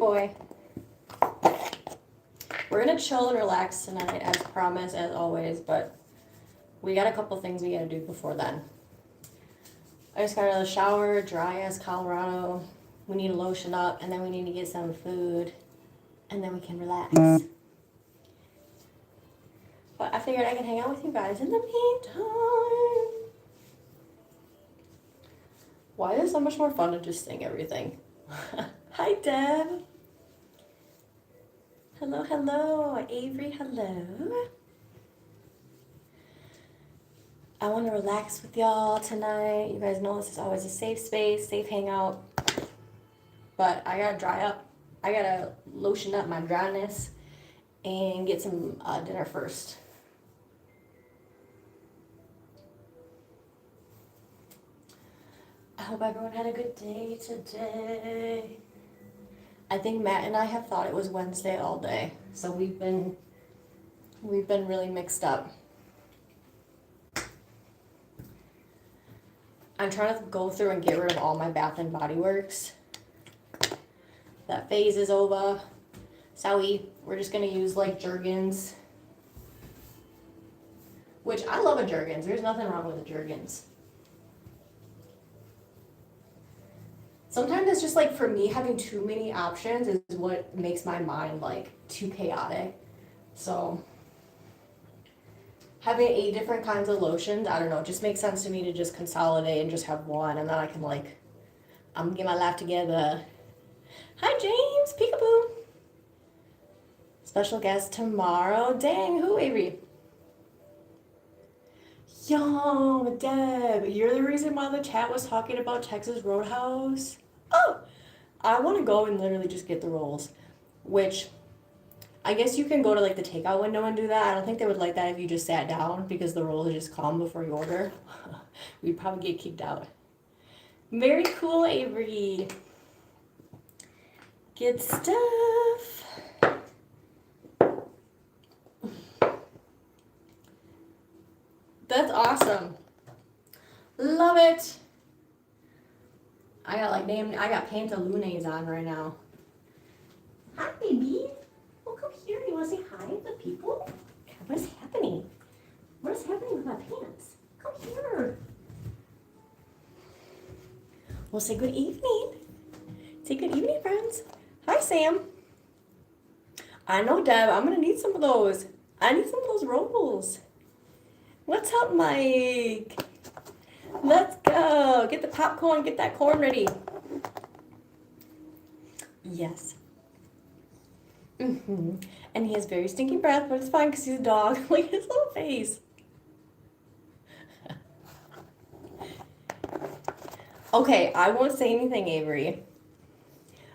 boy. We're gonna chill and relax tonight, as promised, as always, but we got a couple things we gotta do before then. I just got out of the shower, dry as Colorado. We need to lotion up, and then we need to get some food, and then we can relax. But I figured I could hang out with you guys in the meantime. Why is it so much more fun to just sing everything? Hi, Deb. Hello, hello. Avery, hello. I want to relax with y'all tonight. You guys know this is always a safe space, safe hangout. But I gotta dry up. I gotta lotion up my dryness and get some dinner first. I hope everyone had a good day today. I think Matt and I have thought it was Wednesday all day, so we've been really mixed up. I'm trying to go through and get rid of all my Bath and Body Works. That phase is over. Sorry, we're just gonna use like Jergens, which I love a Jergens. There's nothing wrong with a Jergens. Sometimes it's just like, for me, having too many options is what makes my mind like too chaotic. So having 8 different kinds of lotions, I don't know, it just makes sense to me to just consolidate and just have one, and then I can like, I'm gonna get my life together. Hi James, peekaboo. Special guest tomorrow. Dang, who, Avery? Yo, Deb, you're the reason why the chat was talking about Texas Roadhouse. Oh, I want to go and literally just get the rolls, which I guess you can go to like the takeout window and do that. I don't think they would like that if you just sat down, because the rolls just come before you order. We'd probably get kicked out. Very cool, Avery. Good stuff. That's awesome. Love it. I got pantaloons on right now. Hi, baby. Well, come here. You want to say hi to the people? What is happening? What is happening with my pants? Come here. Well, say good evening. Say good evening, friends. Hi, Sam. I know, Deb. I'm going to need some of those. I need some of those rolls. What's up, Mike? Let's go. Get the popcorn. Get that corn ready. Yes. And he has very stinky breath, but it's fine because he's a dog. Look at his little face. Okay, I won't say anything, Avery.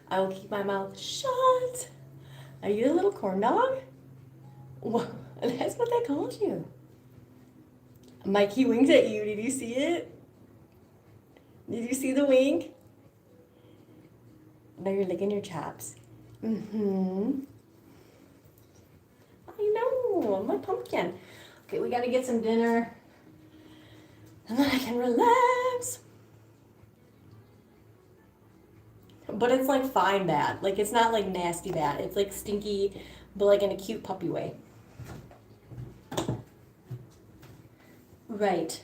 I will keep my mouth shut. Are you a little corn dog? Well, that's what they called you. Mike, he winked at you. Did you see it? Did you see the wink? Now you're licking your chops. I know, my pumpkin. Okay, we gotta get some dinner. And then I can relax. But it's like fine bad. Like, it's not like nasty bad. It's like stinky, but like in a cute puppy way. Right.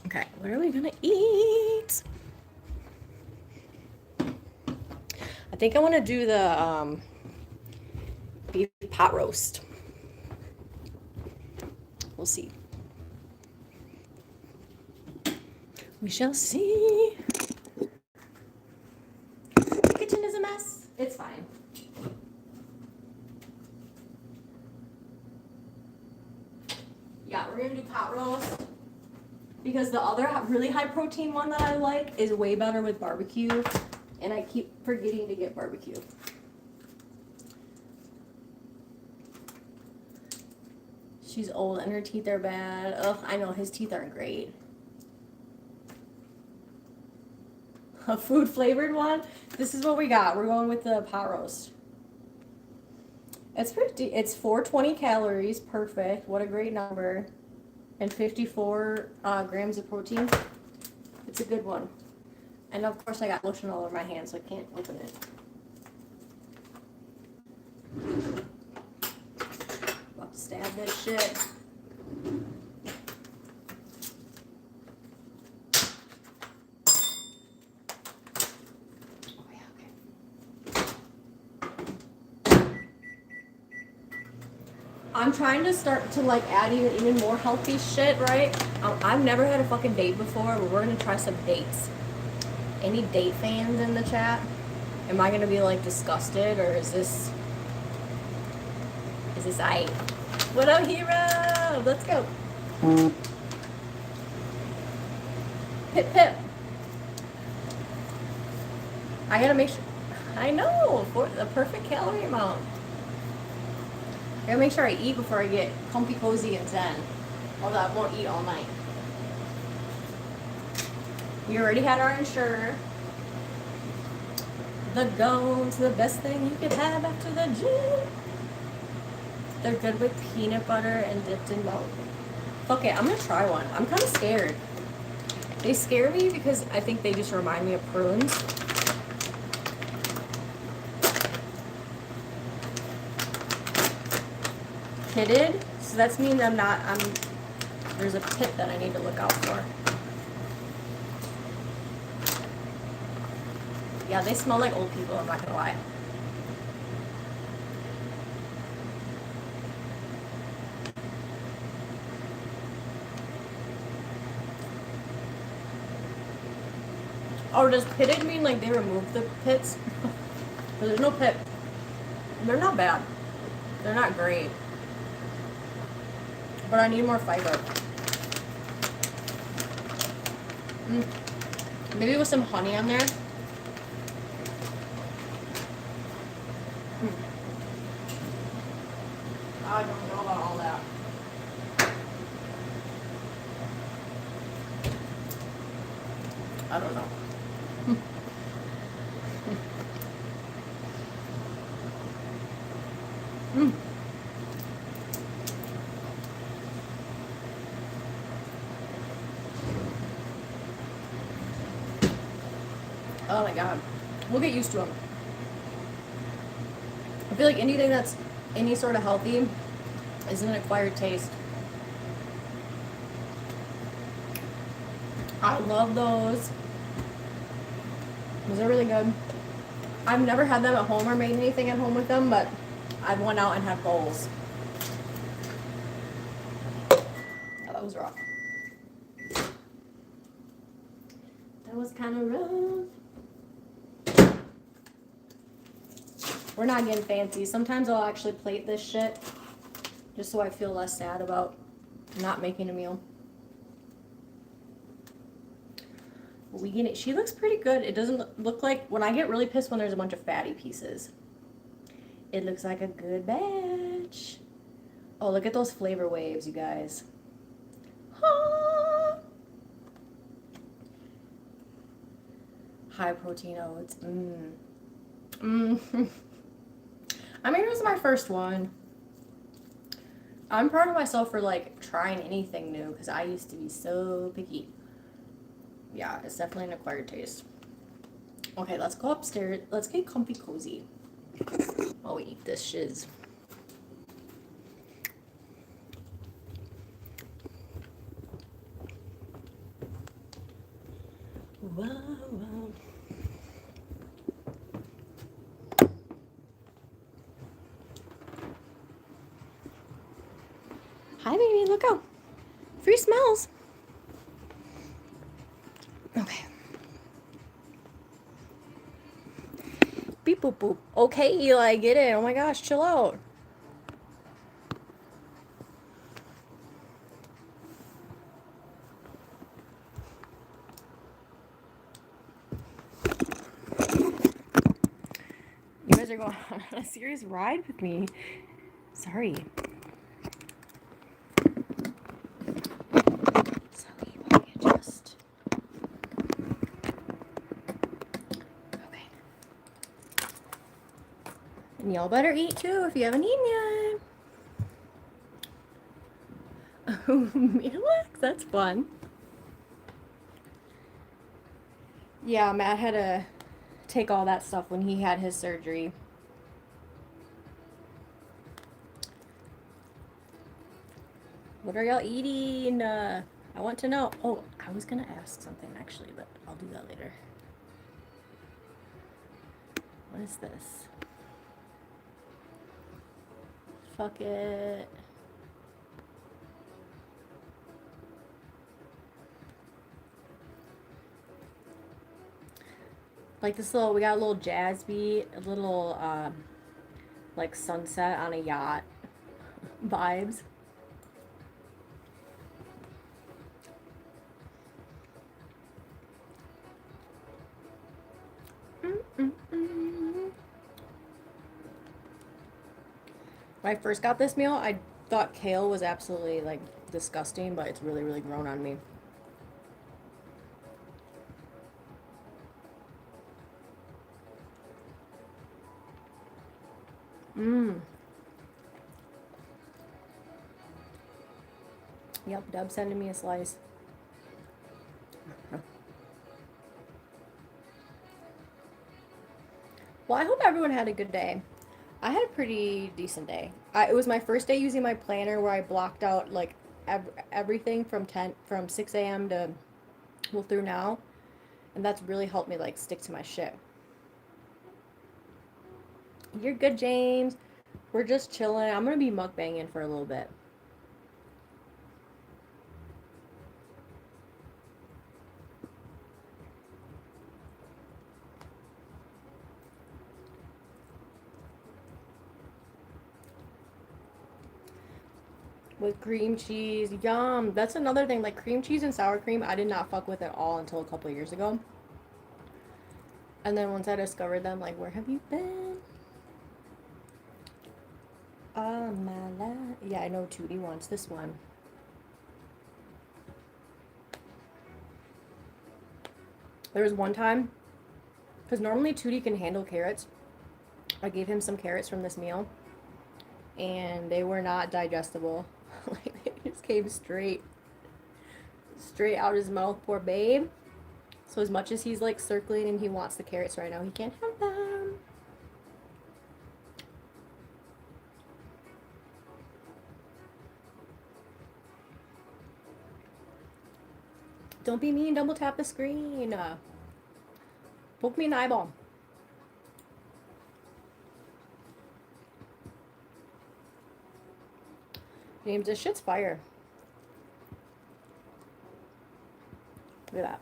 Okay, what are we gonna eat? I think I want to do the beef pot roast. We'll see. We shall see. The kitchen is a mess. It's fine. Yeah, we're gonna do pot roast because the other really high protein one that I like is way better with barbecue, and I keep forgetting to get barbecue. She's old and her teeth are bad. Ugh, I know, his teeth aren't great. A food flavored one? This is what we got. We're going with the pot roast. It's 420 calories, perfect. What a great number. And 54 grams of protein. It's a good one. And of course I got lotion all over my hands, so I can't open it. About to stab this shit. Oh yeah, okay. I'm trying to start to like add even more healthy shit, right? I've never had a fucking date before, but we're gonna try some dates. Any date fans in the chat? Am I gonna be like disgusted, or is this aight? What up, hero? Let's go. Pip pip. I gotta make sure. I know, for the perfect calorie amount. I gotta make sure I eat before I get comfy, cozy, and zen. Although I won't eat all night. We already had our insurer. The Gones, the best thing you could have after the gym. They're good with peanut butter and dipped in milk. Okay, I'm gonna try one. I'm kind of scared. They scare me because I think they just remind me of prunes. Pitted, so that's mean there's a pit that I need to look out for. Yeah, they smell like old people, I'm not gonna lie. Oh, does pitted mean like they removed the pits? There's no pit. They're not bad. They're not great. But I need more fiber. Maybe with some honey on there. I don't know about all that. I don't know. Oh my god. We'll get used to them. I feel like anything that's any sort of healthy is an acquired taste. I love those. Those are really good. I've never had them at home or made anything at home with them, but I've went out and had bowls. Yeah, that was rough. That was kind of rough. We're not getting fancy. Sometimes I'll actually plate this shit just so I feel less sad about not making a meal. We get it. She looks pretty good. It doesn't look like, when I get really pissed when there's a bunch of fatty pieces. It looks like a good batch. Oh, look at those flavor waves, you guys. Ah. High protein oats. I mean, it was my first one. I'm proud of myself for like trying anything new because I used to be so picky. Yeah, it's definitely an acquired taste. Okay, let's go upstairs. Let's get comfy cozy while we eat this shiz. Wow, wow. Hi, baby. Look out. Free smells. Okay. Beep boop boop. Okay, Eli, get it. Oh my gosh, chill out. You guys are going on a serious ride with me. Sorry. And y'all better eat too if you haven't eaten yet. Relax, that's fun. Yeah, Matt had to take all that stuff when he had his surgery. What are y'all eating? I want to know. Oh, I was gonna ask something actually, but I'll do that later. What is this? Fuck it. Like this little, we got a little jazz beat, a little like sunset on a yacht vibes. When I first got this meal, I thought kale was absolutely like disgusting, but it's really, really grown on me. Mmm. Yep, Deb sending me a slice. Well, I hope everyone had a good day. I had a pretty decent day. It was my first day using my planner where I blocked out like everything from 6 a.m. to well through now, and that's really helped me like stick to my shit. You're good, James. We're just chilling. I'm gonna be mukbanging for a little bit. With cream cheese, yum. That's another thing. Like cream cheese and sour cream, I did not fuck with at all until a couple years ago. And then once I discovered them, like, where have you been? Ah, my life. Yeah, I know Tootie wants this one. There was one time, because normally Tootie can handle carrots. I gave him some carrots from this meal, and they were not digestible. Like, they just came straight out his mouth, poor babe. So as much as he's like circling and he wants the carrots right now, he can't have them. Don't be mean, double tap the screen. Poke me in the eyeball. James, this shit's fire. Look at that.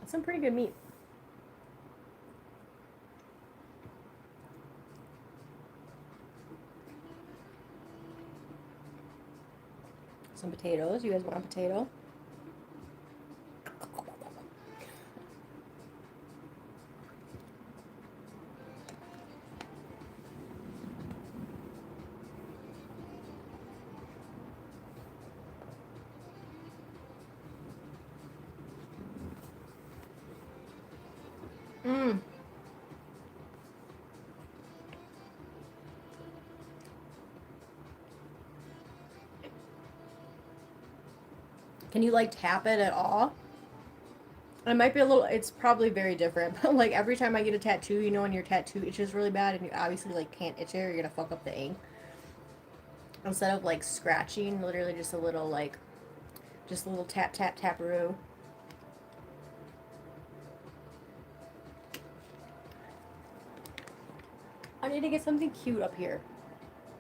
That's some pretty good meat. Some potatoes. You guys want a potato? Mmm. Can you like tap it at all? It might be a little, it's probably very different, but like every time I get a tattoo, you know, when your tattoo itches really bad and you obviously like can't itch it or you're gonna fuck up the ink. Instead of like scratching, literally just a little like, just a little tap, tap, taparoo. I need to get something cute up here.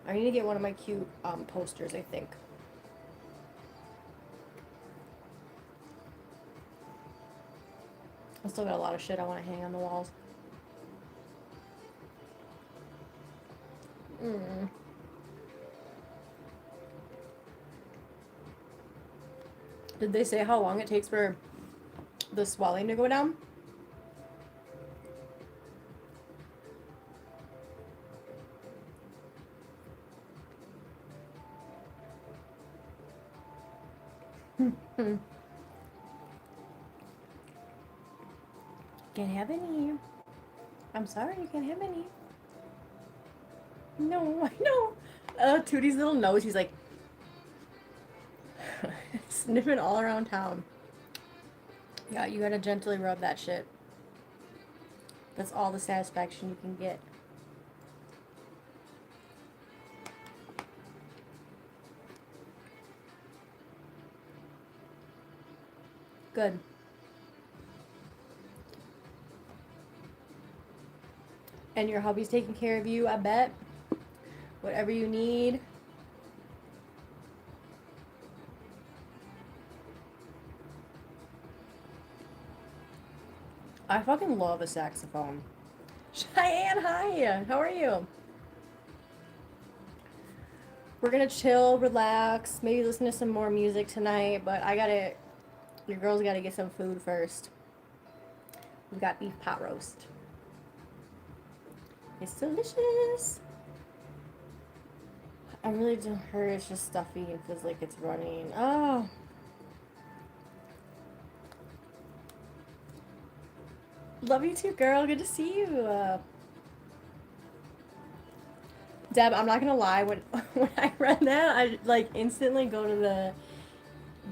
I need to get one of my cute posters, I think. I still got a lot of shit I want to hang on the walls. Mm. Did they say how long it takes for the swelling to go down? Can't have any. I'm sorry, you can't have any. No, I know. Tootie's little nose, he's like sniffing all around town. Yeah, you gotta gently rub that shit. That's all the satisfaction you can get. Good. And your hubby's taking care of you, I bet. Whatever you need. I fucking love a saxophone. Cheyenne, hi. How are you? We're gonna chill, relax, maybe listen to some more music tonight, but your girls gotta get some food first. We've got beef pot roast. It's delicious. I really don't hurt. It's just stuffy and feels like it's running. Oh. Love you too, girl. Good to see you. Deb, I'm not gonna lie. When when I read that, I like instantly go to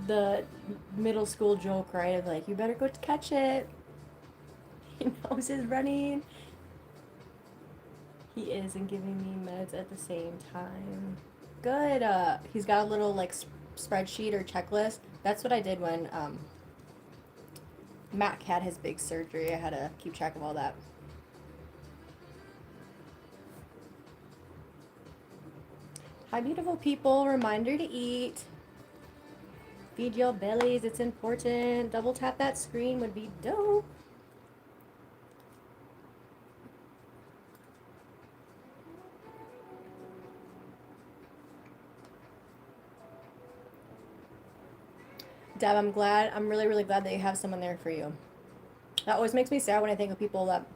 the middle school joke, right? Of like, you better go to catch it. He knows he's running. He is and giving me meds at the same time. Good. He's got a little like spreadsheet or checklist. That's what I did when Mac had his big surgery. I had to keep track of all that. Hi, beautiful people. Reminder to eat. Feed your bellies. It's important. Double tap that screen would be dope. Deb, I'm really, really glad that you have someone there for you. That always makes me sad when I think of people that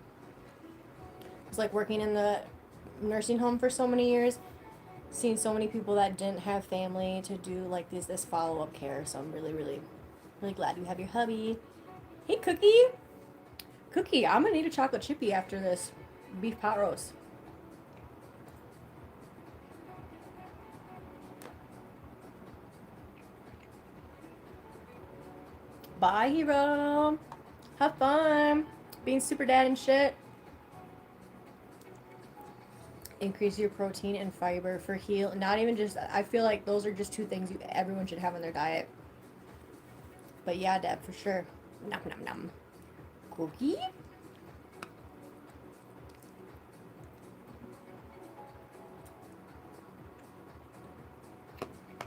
was like working in the nursing home for so many years, seeing so many people that didn't have family to do like this follow-up care. So I'm really, really, really glad you have your hubby. Hey, Cookie, I'm gonna need a chocolate chippy after this beef pot roast. Bye, hero. Have fun being super dad and shit. Increase your protein and fiber for heal. Not even just. I feel like those are just two things everyone should have on their diet. But yeah, Deb, for sure. Nom nom nom. Cookie.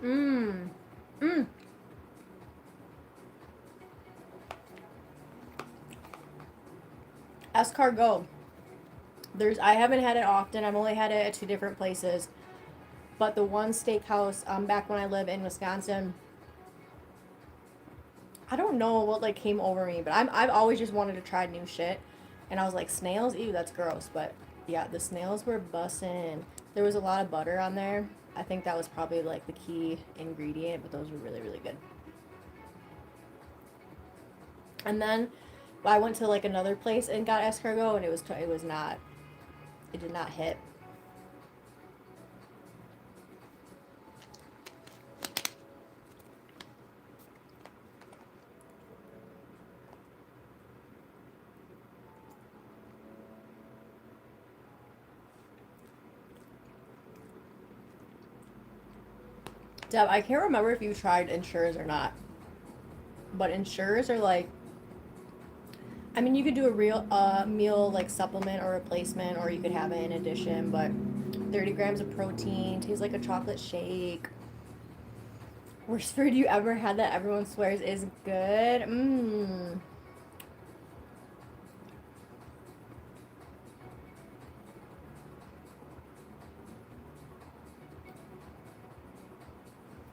Mmm. Mmm. Escargot. I haven't had it often. I've only had it at two different places. But the one steakhouse back when I lived in Wisconsin, I don't know what like came over me, but I've always just wanted to try new shit, and I was like, snails, ew, that's gross. But yeah, the snails were bussin'. There was a lot of butter on there. I think that was probably like the key ingredient, but those were really, really good. And then I went to like another place and got escargot, and it was not, it did not hit. Deb, I can't remember if you tried Ensures or not, but Ensures are like, I mean, you could do a real meal like supplement or replacement, or you could have it in addition, but 30 grams of protein, tastes like a chocolate shake. Worst food you ever had that everyone swears is good? Mmm.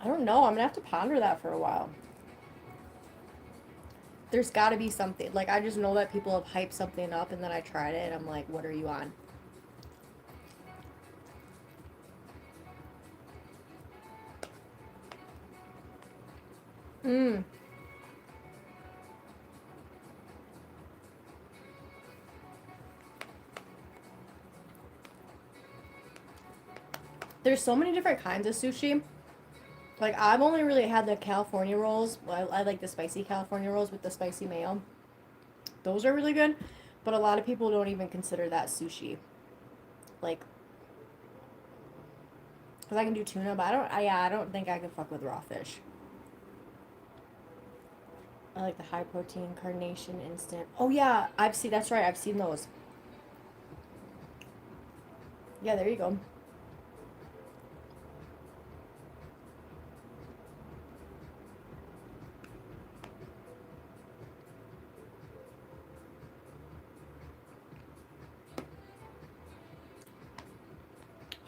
I don't know. I'm gonna have to ponder that for a while. There's got to be something. Like, I just know that people have hyped something up, and then I tried it, and I'm like, what are you on? Mmm. There's so many different kinds of sushi. Like, I've only really had the California rolls. Well, I like the spicy California rolls with the spicy mayo. Those are really good, but a lot of people don't even consider that sushi. Like, because I can do tuna, but I don't think I can fuck with raw fish. I like the high protein carnation instant. Oh yeah, that's right, I've seen those. Yeah, there you go.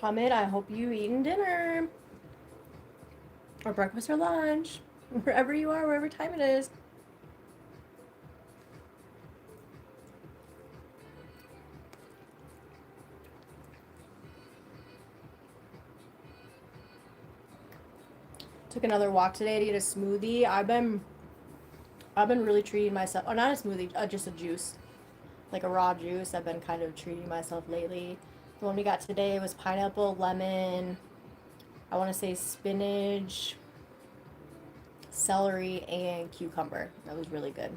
Hamid, I hope you eating dinner. Or breakfast or lunch. Wherever you are, wherever time it is. Took another walk today to get a smoothie. I've been really treating myself. Oh, not a smoothie, just a juice. Like a raw juice. I've been kind of treating myself lately. The one we got today was pineapple, lemon, I want to say spinach, celery, and cucumber. That was really good.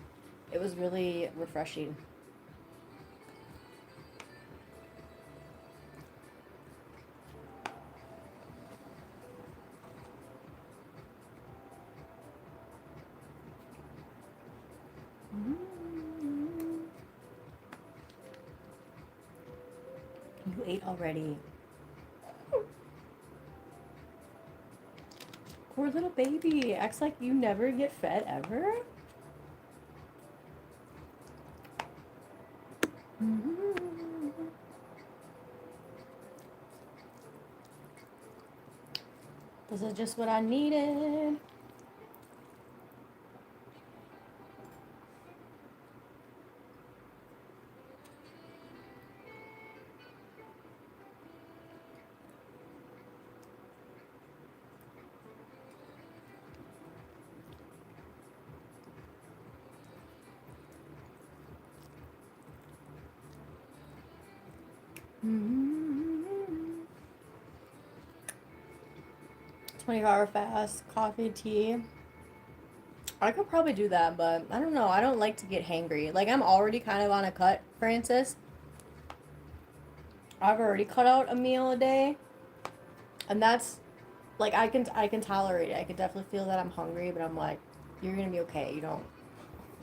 It was really refreshing. You ate already. Poor little baby. Acts like you never get fed ever. This is just what I needed. Mm-hmm. 24-hour fast, coffee, tea. I could probably do that, but I don't know. I don't like to get hangry. Like, I'm already kind of on a cut, Francis. I've already cut out a meal a day, and that's like I can tolerate it. I can definitely feel that I'm hungry, but I'm like, you're gonna be okay. You don't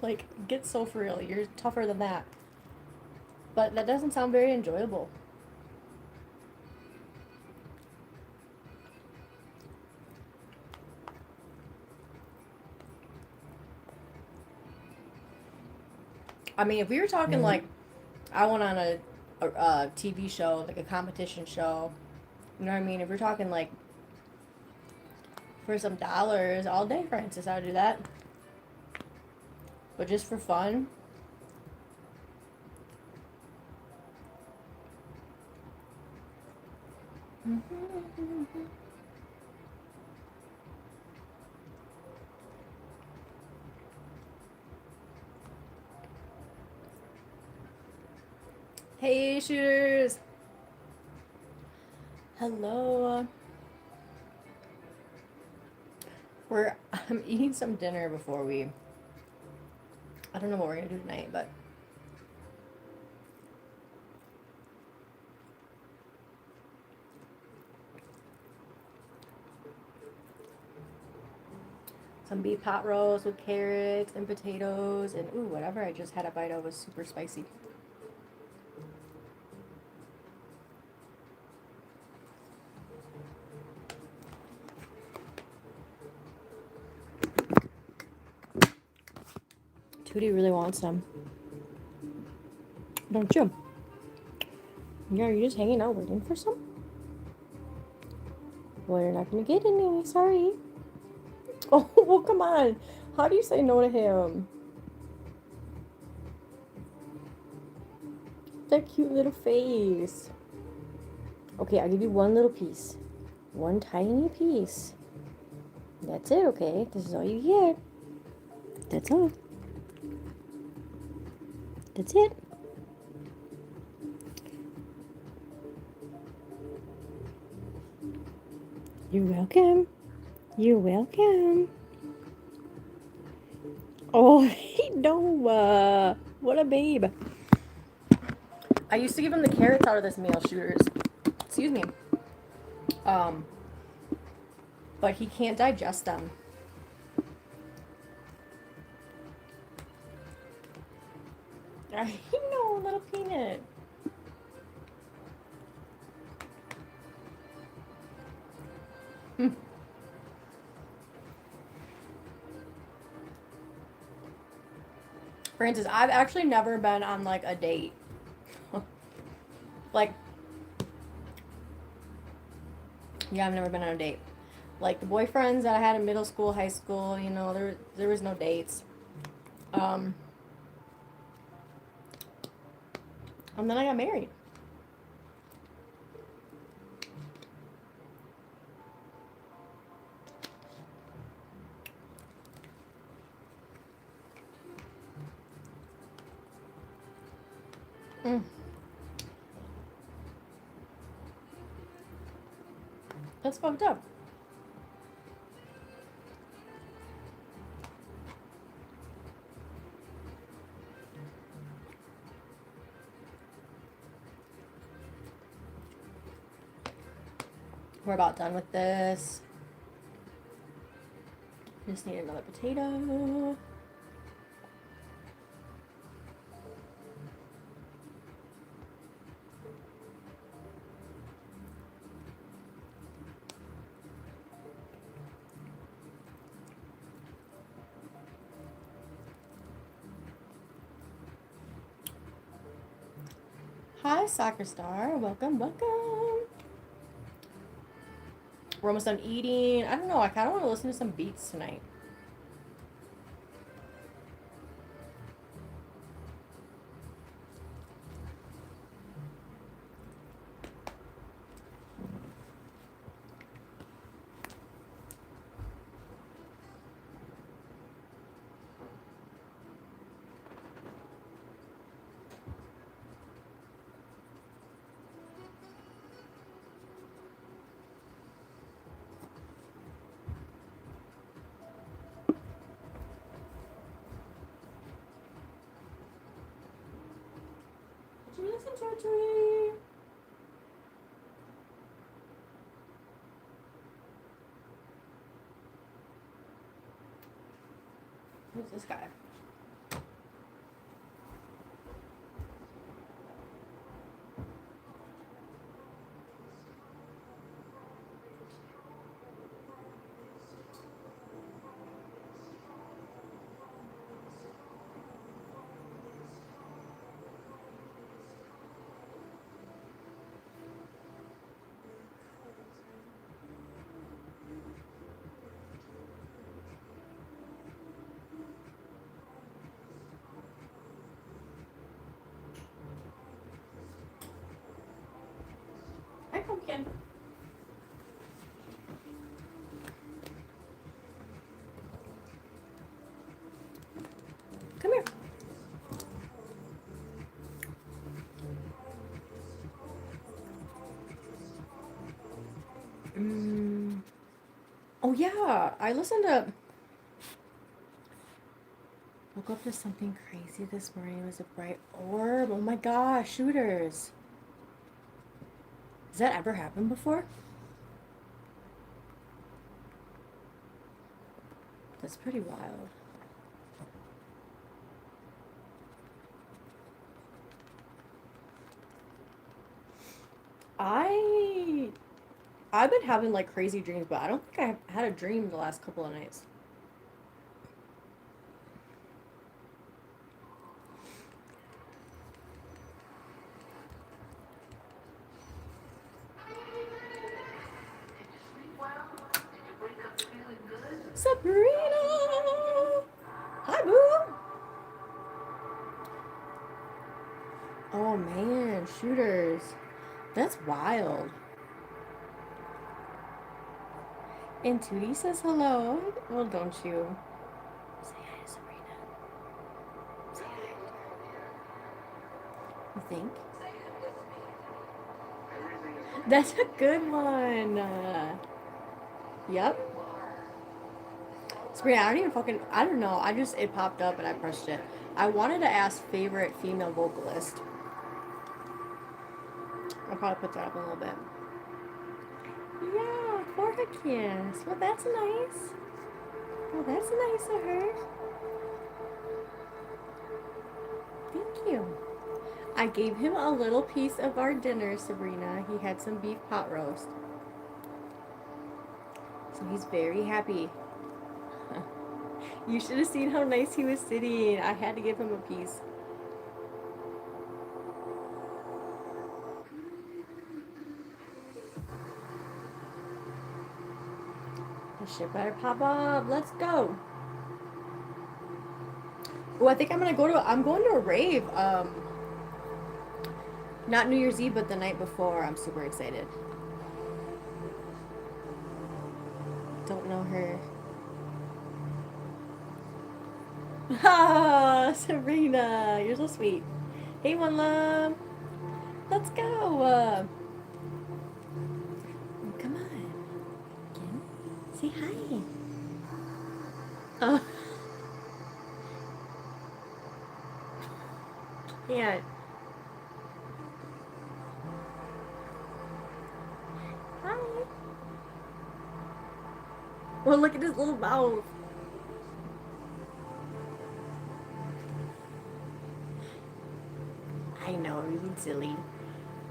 like get so for real. You're tougher than that. But that doesn't sound very enjoyable. I mean, if we were talking like I went on a TV show, like a competition show, you know what I mean? If we're talking like for some dollars all day, Francis, I would do that. But just for fun. Hey, shooters. Hello. I'm eating some dinner before I don't know what we're gonna do tonight, but some beef pot roast with carrots and potatoes and ooh, whatever I just had a bite of was super spicy. Tootie really wants some. Don't you? Yeah, are you just hanging out waiting for some? Well, you're not gonna get any, sorry. Oh, well, come on. How do you say no to him? That cute little face. Okay, I'll give you one little piece. One tiny piece. That's it, okay? This is all you get. That's all. That's it. You're welcome. You're welcome. Oh, no. What a babe. I used to give him the carrots out of this meal, shooters. Excuse me. But he can't digest them. I know, little peanut. Francis, I've actually never been on like a date. Like, yeah, I've never been on a date. Like the boyfriends that I had in middle school, high school, you know, there was no dates. And then I got married. That's fucked up. We're about done with this. Just need another potato. Hi, Soccer Star. Welcome, welcome. We're almost done eating. I don't know. I kind of want to listen to some beats tonight. Did you listen to it? Who's this guy? Hi, pumpkin. Come here. Oh yeah, I listened to. Woke up to something crazy this morning. It was a bright orb. Oh my gosh, shooters. Has that ever happened before? That's pretty wild. I've been having like crazy dreams, but I don't think I had a dream the last couple of nights. Sabrina! Hi, boo! Oh man, shooters. That's wild. And Tootie says hello. Well, don't you? Say hi to Sabrina. Say hi. You think? That's a good one. Yep. Sabrina, I don't know. It popped up and I pressed it. I wanted to ask favorite female vocalist. I'll probably put that up a little bit. Yeah, for her kiss. Well, that's nice. Well, that's nice of her. Thank you. I gave him a little piece of our dinner, Sabrina. He had some beef pot roast. So he's very happy. You should have seen how nice he was sitting. I had to give him a piece. The shit better pop up. Let's go. Oh, I think I'm going to a rave. Not New Year's Eve, but the night before. I'm super excited. Don't know her. Ah, Sabrina, you're so sweet. Hey, One Love. Let's go. Come on. Again. Say hi. Oh. Can't. Hi. Well, look at his little mouth. I know, we're being silly.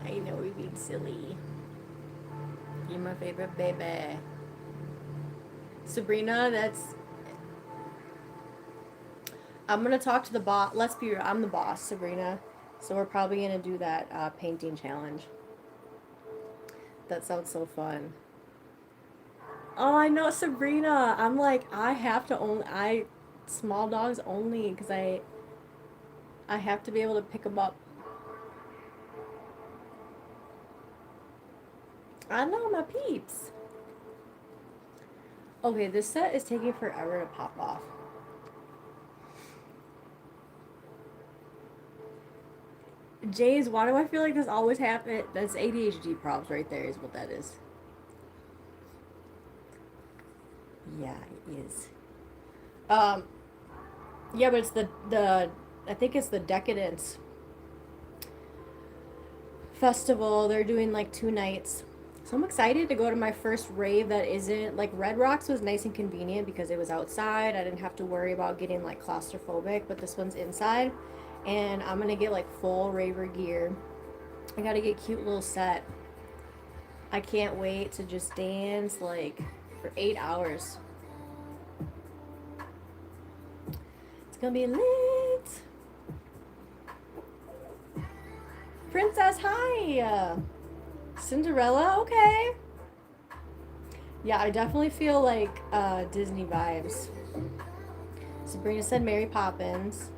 I know we're being silly. You're my favorite baby. Sabrina, I'm gonna talk to the boss. Let's be real, I'm the boss, Sabrina. So we're probably gonna do that painting challenge. That sounds so fun. Oh, I know, Sabrina. I'm like, small dogs only, because I have to be able to pick them up. I know, my peeps. Okay, this set is taking forever to pop off. James, why do I feel like this always happens? That's ADHD problems right there is what that is. Yeah, it is. Yeah, but it's I think it's the Decadence Festival. They're doing like 2 nights. So I'm excited to go to my first rave that isn't, like, Red Rocks was nice and convenient because it was outside. I didn't have to worry about getting like claustrophobic, but this one's inside. And I'm gonna get like full raver gear. I gotta get a cute little set. I can't wait to just dance like for 8 hours. It's gonna be lit. Princess, hi. Cinderella, okay. Yeah, I definitely feel like Disney vibes. Sabrina said Mary Poppins.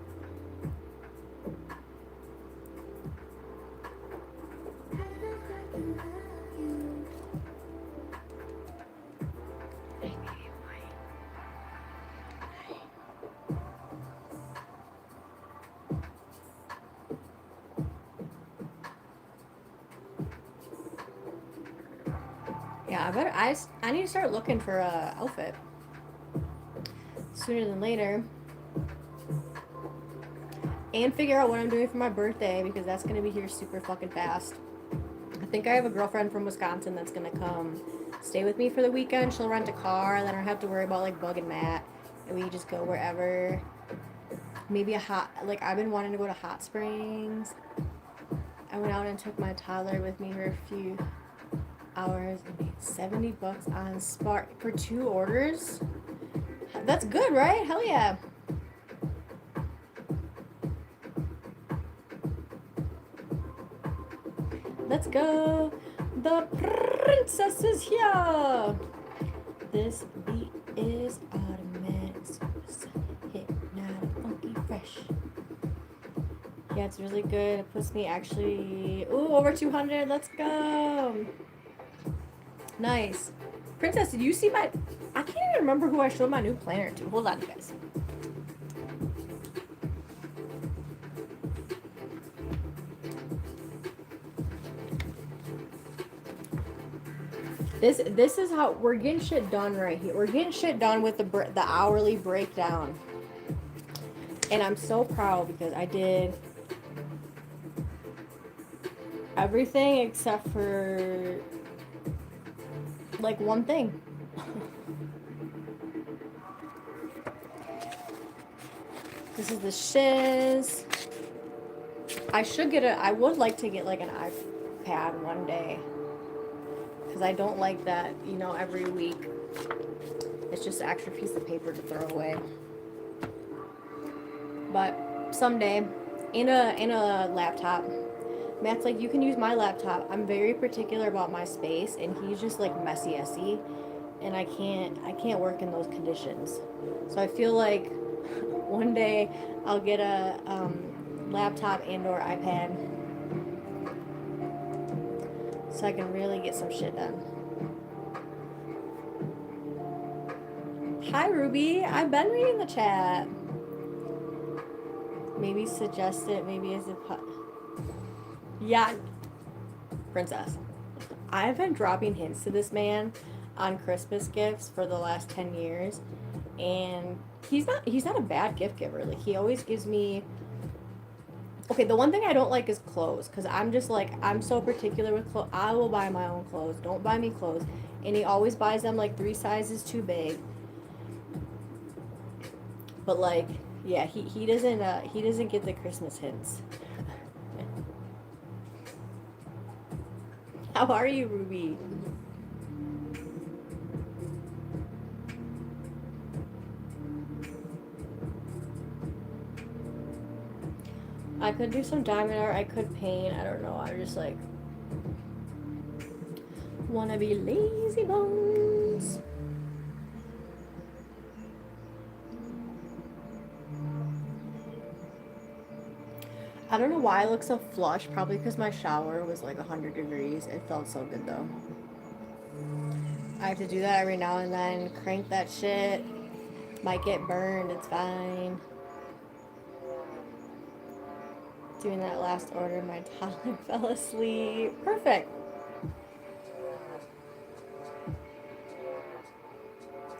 Yeah, I need to start looking for a outfit sooner than later, and figure out what I'm doing for my birthday, because that's gonna be here super fucking fast. I think I have a girlfriend from Wisconsin that's gonna come stay with me for the weekend. She'll rent a car, and then I don't have to worry about like Bug and Matt, and we just go wherever. Maybe I've been wanting to go to Hot Springs. I went out and took my toddler with me for a few hours and made $70 on Spark for 2 orders. That's good, right? Hell yeah. Let's go. The princess is here. This beat is automatic. Hit, not funky fresh. Yeah, it's really good. It puts me actually, over 200. Let's go. Nice. Princess, did you see I can't even remember who I showed my new planner to. Hold on, you guys. This is how we're getting shit done right here. We're getting shit done with the hourly breakdown. And I'm so proud because I did everything except for like one thing. This is the shiz. I would like to get like an iPad one day. Because I don't like that, you know, every week. It's just an extra piece of paper to throw away. But someday, in a laptop, Matt's like, you can use my laptop. I'm very particular about my space, and he's just like messy, and I can't work in those conditions. So I feel like one day I'll get a laptop and/or iPad, so I can really get some shit done. Hi Ruby, I've been reading the chat. Maybe suggest it. Maybe as a yeah, princess. I've been dropping hints to this man on Christmas gifts for the last 10 years, and he's not a bad gift giver. Like, he always gives me. Okay, the one thing I don't like is clothes, because I'm just like, I'm so particular with clothes. I will buy my own clothes. Don't buy me clothes. And he always buys them like 3 sizes too big. But like, yeah, he doesn't get the Christmas hints. How are you, Ruby? I could do some diamond art. I could paint. I don't know. I'm just like, wanna be lazy bones. I don't know why I look so flush. Probably because my shower was like 100 degrees. It felt so good though. I have to do that every now and then. Crank that shit. Might get burned. It's fine. Doing that last order, my toddler fell asleep. Perfect.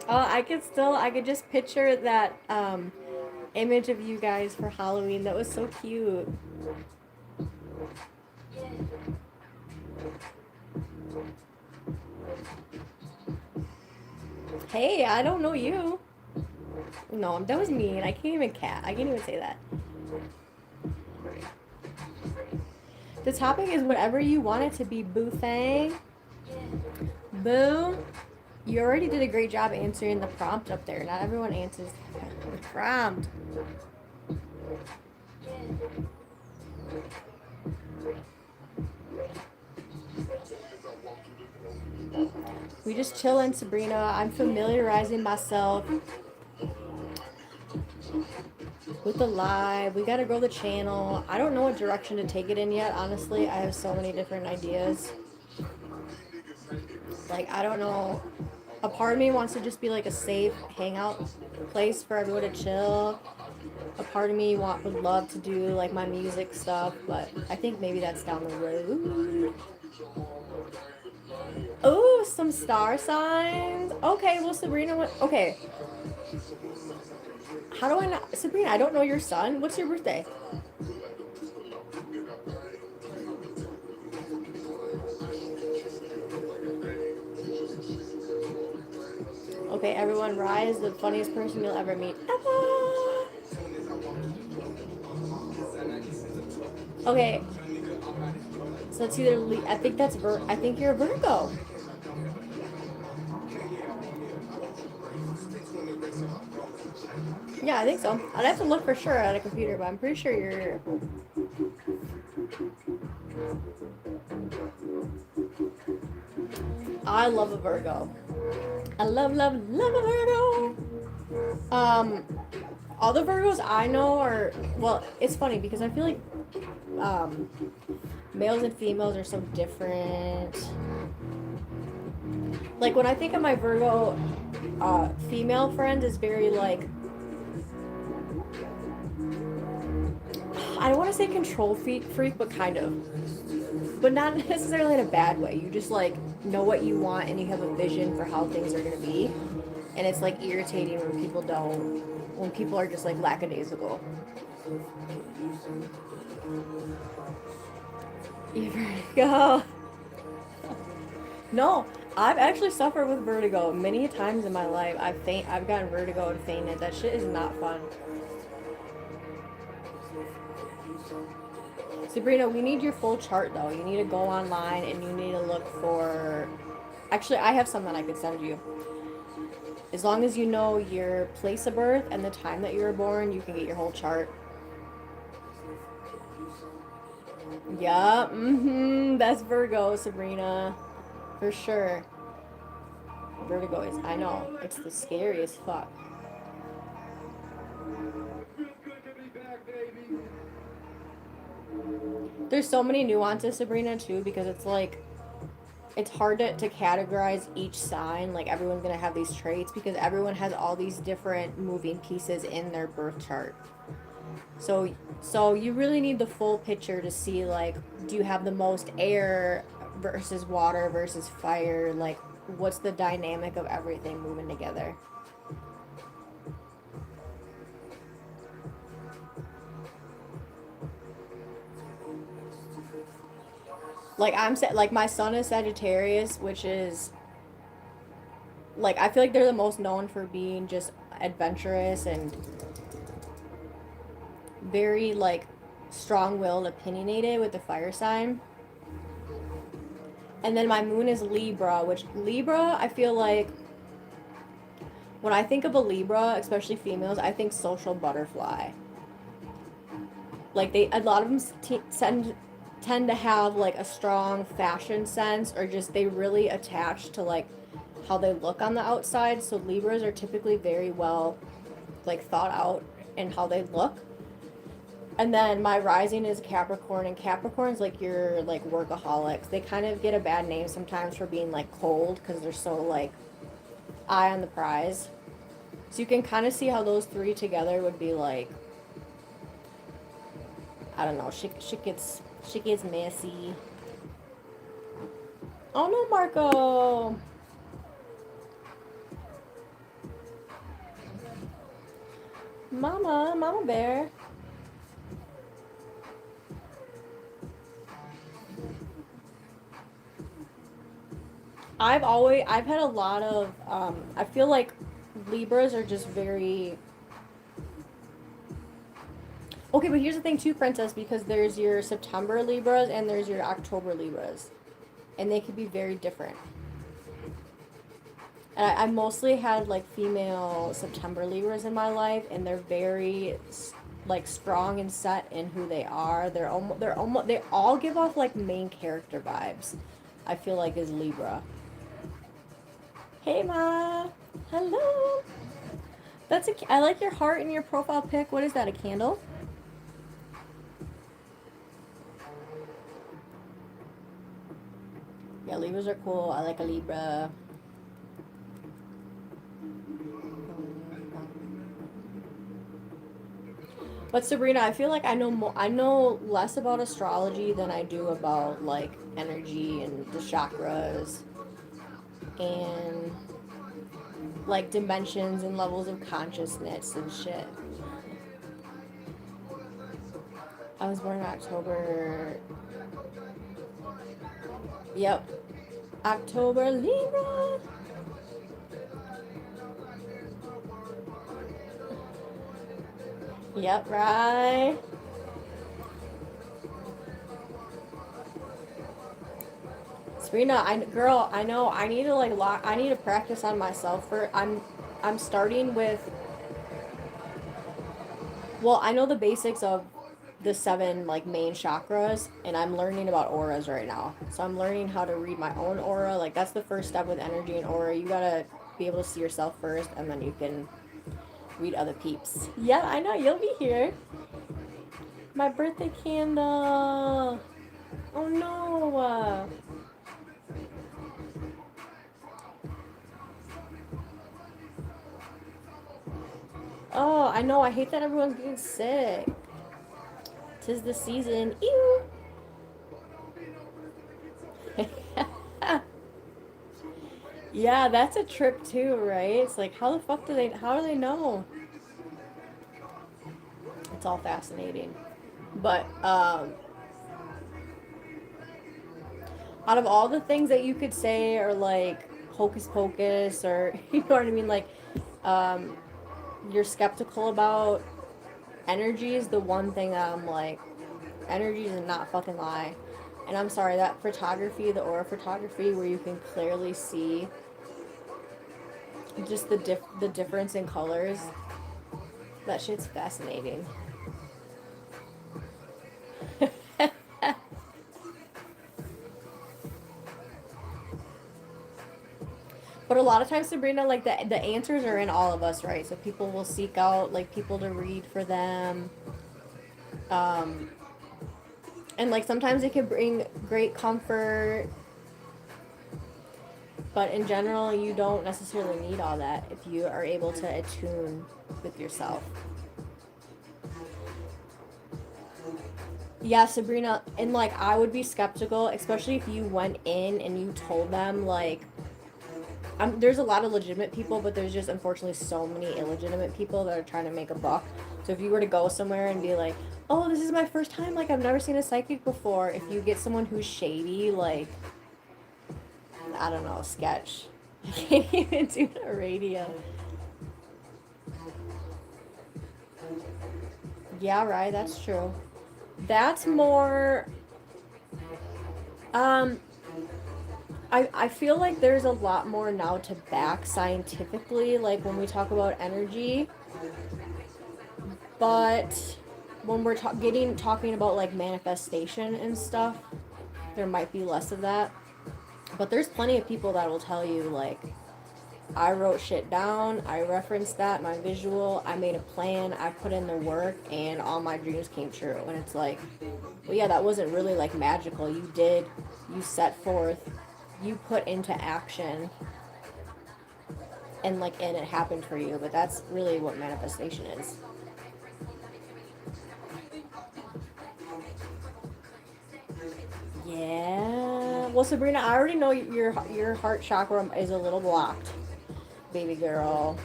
Oh, I could just picture that image of you guys for Halloween. That was so cute. Hey, I don't know you. No, that was mean. I can't even say that. The topic is whatever you want it to be, Boo Fang. Boo, you already did a great job answering the prompt up there. Not everyone answers the prompt. We just chillin', Sabrina. I'm familiarizing myself with the live. We gotta grow the channel. I don't know what direction to take it in yet, honestly. I have so many different ideas. Like, I don't know. A part of me wants to just be like a safe hangout place for everyone to chill. A part of me would love to do like my music stuff, but I think maybe that's down the road. Oh, some star signs. Okay, well, Sabrina, okay. How do I not? Sabrina, I don't know your son. What's your birthday? Okay, everyone, Rye is the funniest person you'll ever meet. Ever! Okay. So it's either I think that's I think you're a Virgo. Yeah, I think so. I'd have to look for sure at a computer, but I'm pretty sure you're. I love a Virgo. I love a Virgo. All the Virgos I know are, well, it's funny because I feel like males and females are so different. Like, when I think of my Virgo female friend, is very like, I don't want to say control freak, but kind of. But not necessarily in a bad way. You just like know what you want and you have a vision for how things are gonna be. And it's like irritating when people don't, when people are just like lackadaisical. Vertigo. No, I've actually suffered with vertigo many times in my life. I've gotten vertigo and fainted. That shit is not fun. Sabrina, we need your full chart though. You need to go online and you need to look for. Actually, I have some that I could send you. As long as you know your place of birth and the time that you were born, you can get your whole chart. Yeah, that's Virgo, Sabrina. For sure. Vertigo is, I know, it's the scariest fuck. There's so many nuances, Sabrina, too, because it's like, it's hard to categorize each sign. Like, everyone's gonna have these traits because everyone has all these different moving pieces in their birth chart. So you really need the full picture to see, like, do you have the most air versus water versus fire? Like, what's the dynamic of everything moving together? Like my son is Sagittarius, which is like I feel like they're the most known for being just adventurous and very like strong-willed, opinionated with the fire sign. And then my moon is Libra, which Libra, I feel like when I think of a Libra, especially females, I think social butterfly. Like a lot of them tend to have like a strong fashion sense, or just they really attach to like how they look on the outside. So Libras are typically very well like thought out in how they look. And then my rising is Capricorn, and Capricorn's like your like workaholics. They kind of get a bad name sometimes for being like cold because they're so like eye on the prize. So you can kind of see how those three together would be like, I don't know, shit gets messy. Oh no, Marco. Mama bear. I've had a lot of, I feel like Libras are just very, okay, but here's the thing too, Princess, because there's your September Libras and there's your October Libras. And they could be very different. And I mostly had like female September Libras in my life, and they're very like strong and set in who they are. They all give off like main character vibes. I feel like is Libra. Hey Ma, hello. I like your heart in your profile pic. What is that? A candle? Yeah, Libras are cool. I like a Libra. But Sabrina, I feel like I know less about astrology than I do about like energy and the chakras and like dimensions and levels of consciousness and shit. I was born in October. Yep. October Libra. Yep, right. Serena, I know I need to like I need to practice on myself for I'm starting with, well, I know the basics of the 7 like main chakras, and I'm learning about auras right now. So I'm learning how to read my own aura. Like that's the first step with energy and aura. You gotta be able to see yourself first, and then you can read other peeps. Yeah, I know you'll be here. My birthday candle. Oh no. Oh, I know. I hate that everyone's getting sick. 'Tis the season. Ew. Yeah, that's a trip too, right? It's like, how the fuck how do they know? It's all fascinating. But out of all the things that you could say are like hocus pocus or you know what I mean, like um, you're skeptical about, energy is the one thing that I'm like, energy does not fucking lie. And I'm sorry, that photography, the aura photography, where you can clearly see just the difference in colors, that shit's fascinating. But a lot of times, Sabrina, like the answers are in all of us, right? So people will seek out like people to read for them. Um, and like sometimes it can bring great comfort, but in general, you don't necessarily need all that if you are able to attune with yourself. Yeah, Sabrina, and like I would be skeptical, especially if you went in and you told them like, there's a lot of legitimate people, but there's just unfortunately so many illegitimate people that are trying to make a buck. So if you were to go somewhere and be like, "Oh, this is my first time. Like I've never seen a psychic before," if you get someone who's shady, like I don't know, sketch. I can't even do the radio. Yeah, right. That's true. That's more. Um, I feel like there's a lot more now to back scientifically, like when we talk about energy. But when we're talking about like manifestation and stuff, there might be less of that. But there's plenty of people that will tell you like, I wrote shit down, I referenced that, my visual, I made a plan, I put in the work, and all my dreams came true. And it's like, well, yeah, that wasn't really like magical. You set forth, you put into action, and it happened for you. But that's really what manifestation is. Yeah. Well, Sabrina, I already know your heart chakra is a little blocked, baby girl.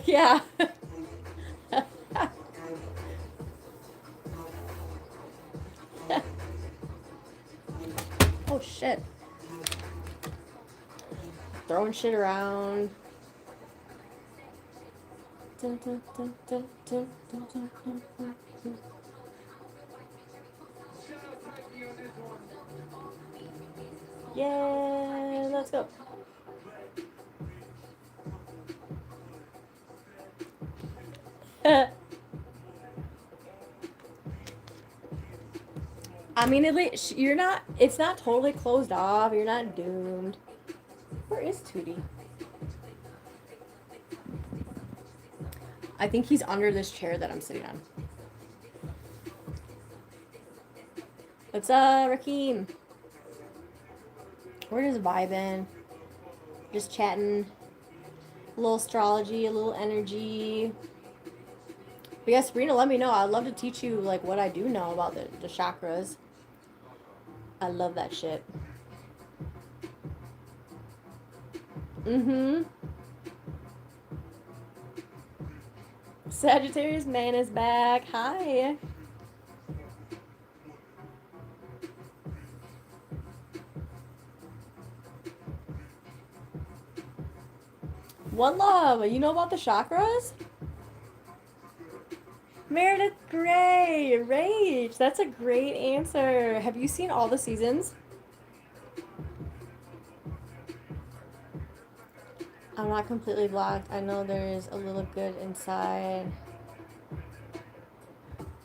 Yeah. Oh shit. Throwing shit around. Dun, dun, dun, dun, dun, dun, dun, dun, dun. Yeah, let's go. I mean, at least you're not. It's not totally closed off. You're not doomed. Where is Tootie? I think he's under this chair that I'm sitting on. What's up, Rakeem? We're just vibing, just chatting. A little astrology, a little energy. But yeah, Sabrina, let me know. I'd love to teach you like what I do know about the chakras. I love that shit. Mm-hmm. Sagittarius man is back. Hi. One love. You know about the chakras? Meredith Gray. Rage. That's a great answer. Have you seen all the seasons? I'm not completely blocked. I know there's a little good inside.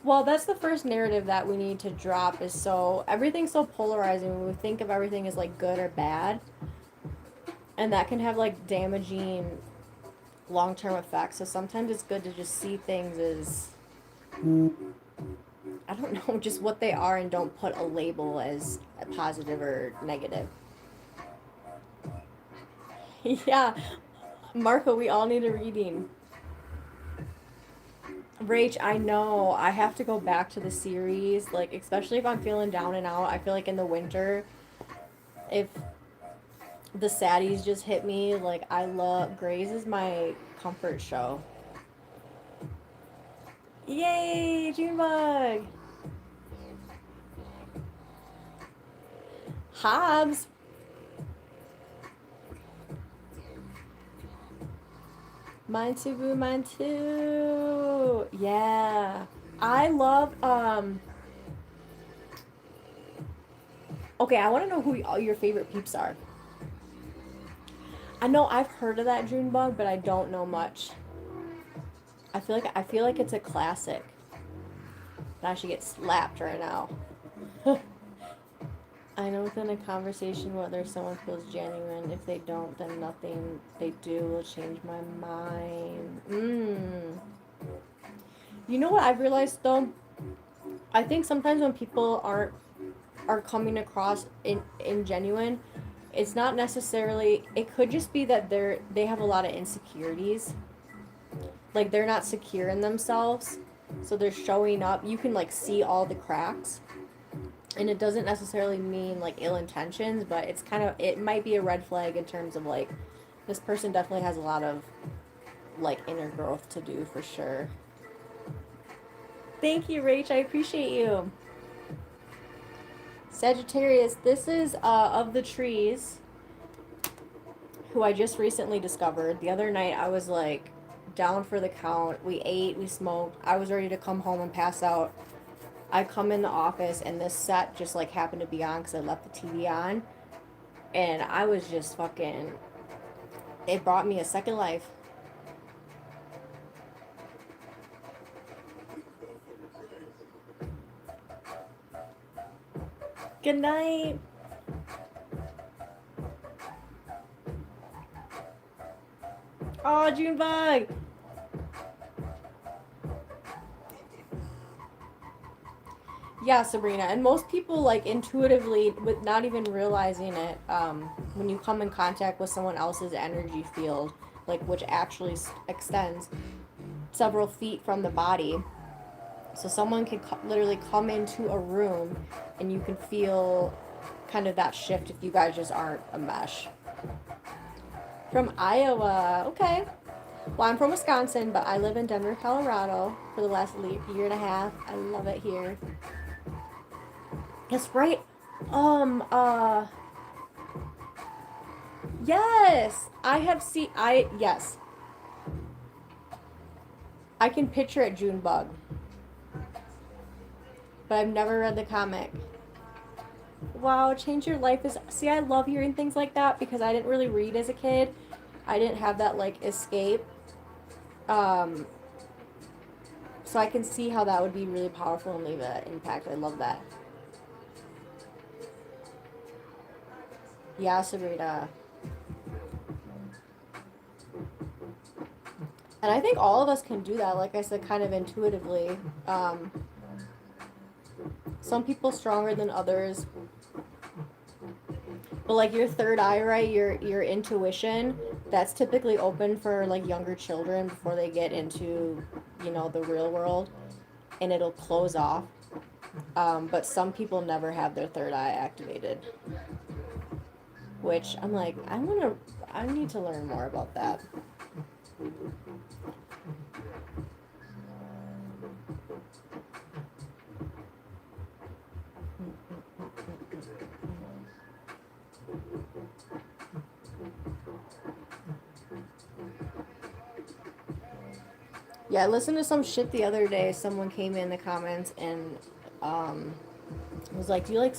Well, that's the first narrative that we need to drop is so everything's so polarizing when we think of everything as like good or bad. And that can have like damaging long-term effects. So sometimes it's good to just see things as I don't know, just what they are and don't put a label as a positive or negative. Yeah. Marco, we all need a reading. Rach, I know. I have to go back to the series, like especially if I'm feeling down and out. I feel like in the winter, if the saddies just hit me, like I love Grey's is my comfort show. Yay, Junebug! Hobbs. Mine too, boo, mine too. Yeah. I love okay, I want to know who all your favorite peeps are. I know I've heard of that Junebug, but I don't know much. I feel like it's a classic. And I should get slapped right now. I know within a conversation whether someone feels genuine. If they don't, then nothing they do will change my mind. You know what I've realized though? I think sometimes when people are coming across in genuine, it's not necessarily. It could just be that they have a lot of insecurities. Like they're not secure in themselves, so they're showing up. You can like see all the cracks, and it doesn't necessarily mean like ill intentions, but it might be a red flag in terms of like this person definitely has a lot of like inner growth to do for sure. Thank you, Rach. I appreciate you. Sagittarius, this is of the trees who I just recently discovered. The other night I was like down for the count. We ate, we smoked. I was ready to come home and pass out. I come in the office and this set just like happened to be on because I left the TV on. And I was just fucking. It brought me a second life. Good night. Oh, Junebug. Yeah, Sabrina. And most people, like, intuitively, with not even realizing it, when you come in contact with someone else's energy field, like, which actually extends several feet from the body. So someone can literally come into a room and you can feel kind of that shift if you guys just aren't a mesh. From Iowa. Okay. Well, I'm from Wisconsin, but I live in Denver, Colorado for the last year and a half. I love it here. That's right. Um, uh, yes. Yes. I can picture it, Junebug. But I've never read the comic. Wow, change your life is. See, I love hearing things like that because I didn't really read as a kid. I didn't have that, like, escape. Um, so I can see how that would be really powerful and leave an impact. I love that. Yeah, Sabrina. And I think all of us can do that, like I said, kind of intuitively. Some people stronger than others. But like your third eye, right? Your intuition, that's typically open for like younger children before they get into, the real world, and it'll close off. But some people never have their third eye activated, which I'm like, I need to learn more about that. Yeah, I listened to some shit the other day. Someone came in the comments and was like, "Do you like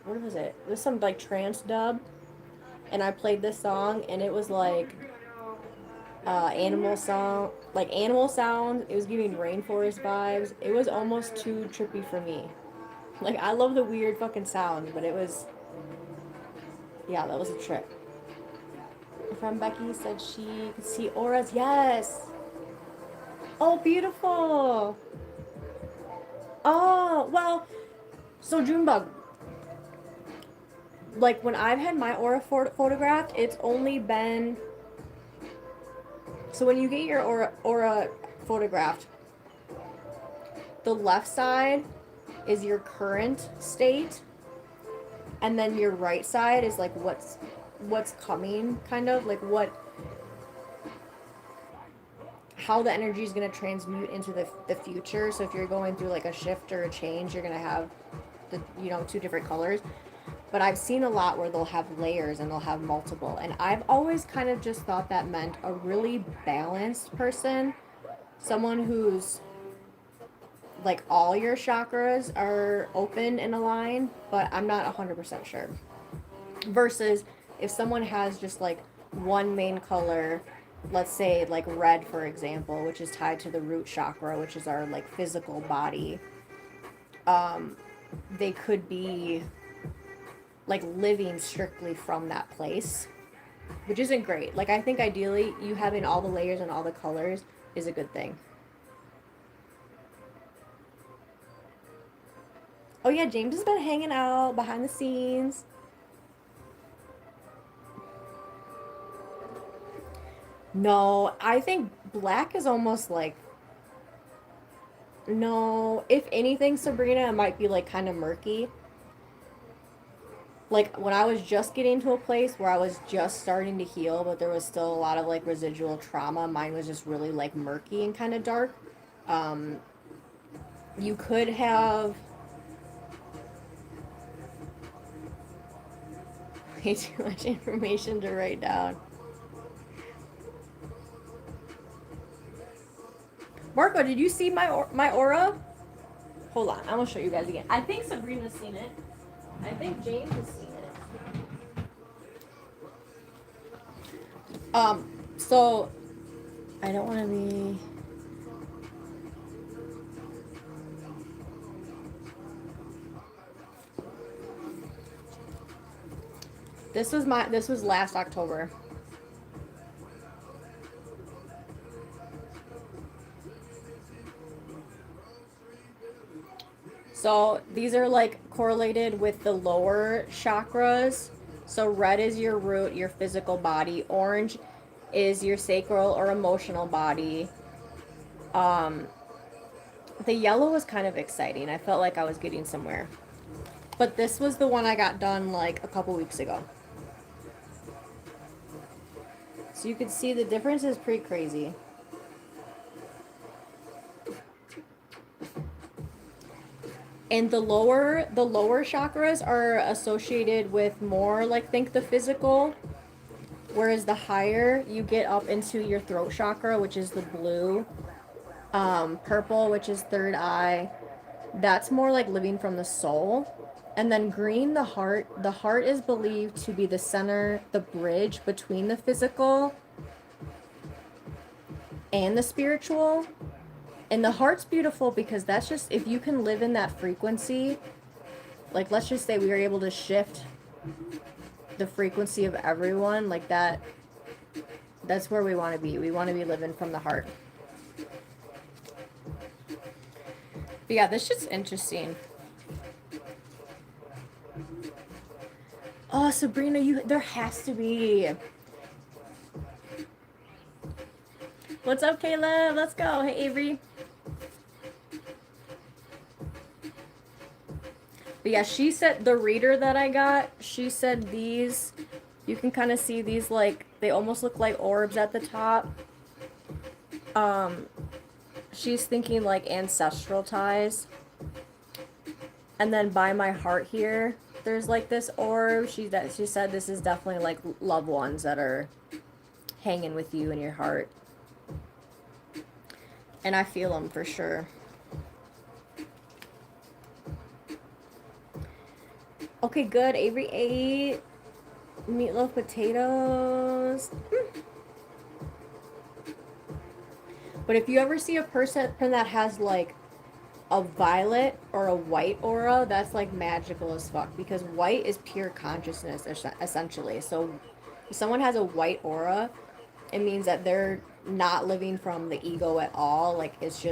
What was it? It was some like trance dub." And I played this song, and it was like animal song, like animal sounds. It was giving rainforest vibes. It was almost too trippy for me. Like I love the weird fucking sounds, but it was, yeah, that was a trip. From Becky said she could see auras. Yes. Oh, beautiful. Oh, well, so Junebug, like when I've had my aura photographed, it's only been, so when you get your aura photographed. The left side is your current state, and then your right side is like what's coming, kind of like how the energy is going to transmute into the future. So if you're going through like a shift or a change, you're going to have the, you know, two different colors. But I've seen a lot where they'll have layers and they'll have multiple, and I've always kind of just thought that meant a really balanced person, someone who's like all your chakras are open and aligned, but I'm not 100% sure. Versus if someone has just like one main color, let's say like red, for example, which is tied to the root chakra, which is our like physical body, they could be like living strictly from that place, which isn't great. Like, I think ideally you having all the layers and all the colors is a good thing. Oh yeah, James has been hanging out behind the scenes. No, I think black is almost like, no, if anything, Sabrina, it might be like kind of murky. Like when I was just getting to a place where I was just starting to heal, but there was still a lot of like residual trauma, mine was just really like murky and kind of dark. You could have way too much information to write down. Marco, did you see my aura? Hold on, I'm gonna show you guys again. I think Sabrina's seen it. I think James has seen it. So I don't want to be. This was last October. So these are like correlated with the lower chakras. So red is your root, your physical body. Orange is your sacral or emotional body. The yellow was kind of exciting. I felt like I was getting somewhere. But this was the one I got done like a couple weeks ago. So you can see the difference is pretty crazy. And the lower chakras are associated with more like, think the physical, whereas the higher you get up into your throat chakra, which is the blue, purple, which is third eye, that's more like living from the soul. And then green, the heart is believed to be the center, the bridge between the physical and the spiritual. And the heart's beautiful because that's just, if you can live in that frequency, like let's just say we were able to shift the frequency of everyone like that, that's where we want to be. We want to be living from the heart. But yeah, this shit's interesting. Oh, Sabrina, there has to be. What's up, Caleb? Let's go. Hey, Avery. But yeah, she said, the reader that I got, she said these, you can kind of see these, like, they almost look like orbs at the top. She's thinking like ancestral ties. And then by my heart here, there's like this orb. She said this is definitely like loved ones that are hanging with you in your heart. And I feel them for sure. Okay, good. Avery ate meatloaf potatoes. But if you ever see a person that has like a violet or a white aura, that's like magical as fuck, because white is pure consciousness essentially. So if someone has a white aura, it means that they're not living from the ego at all. Like it's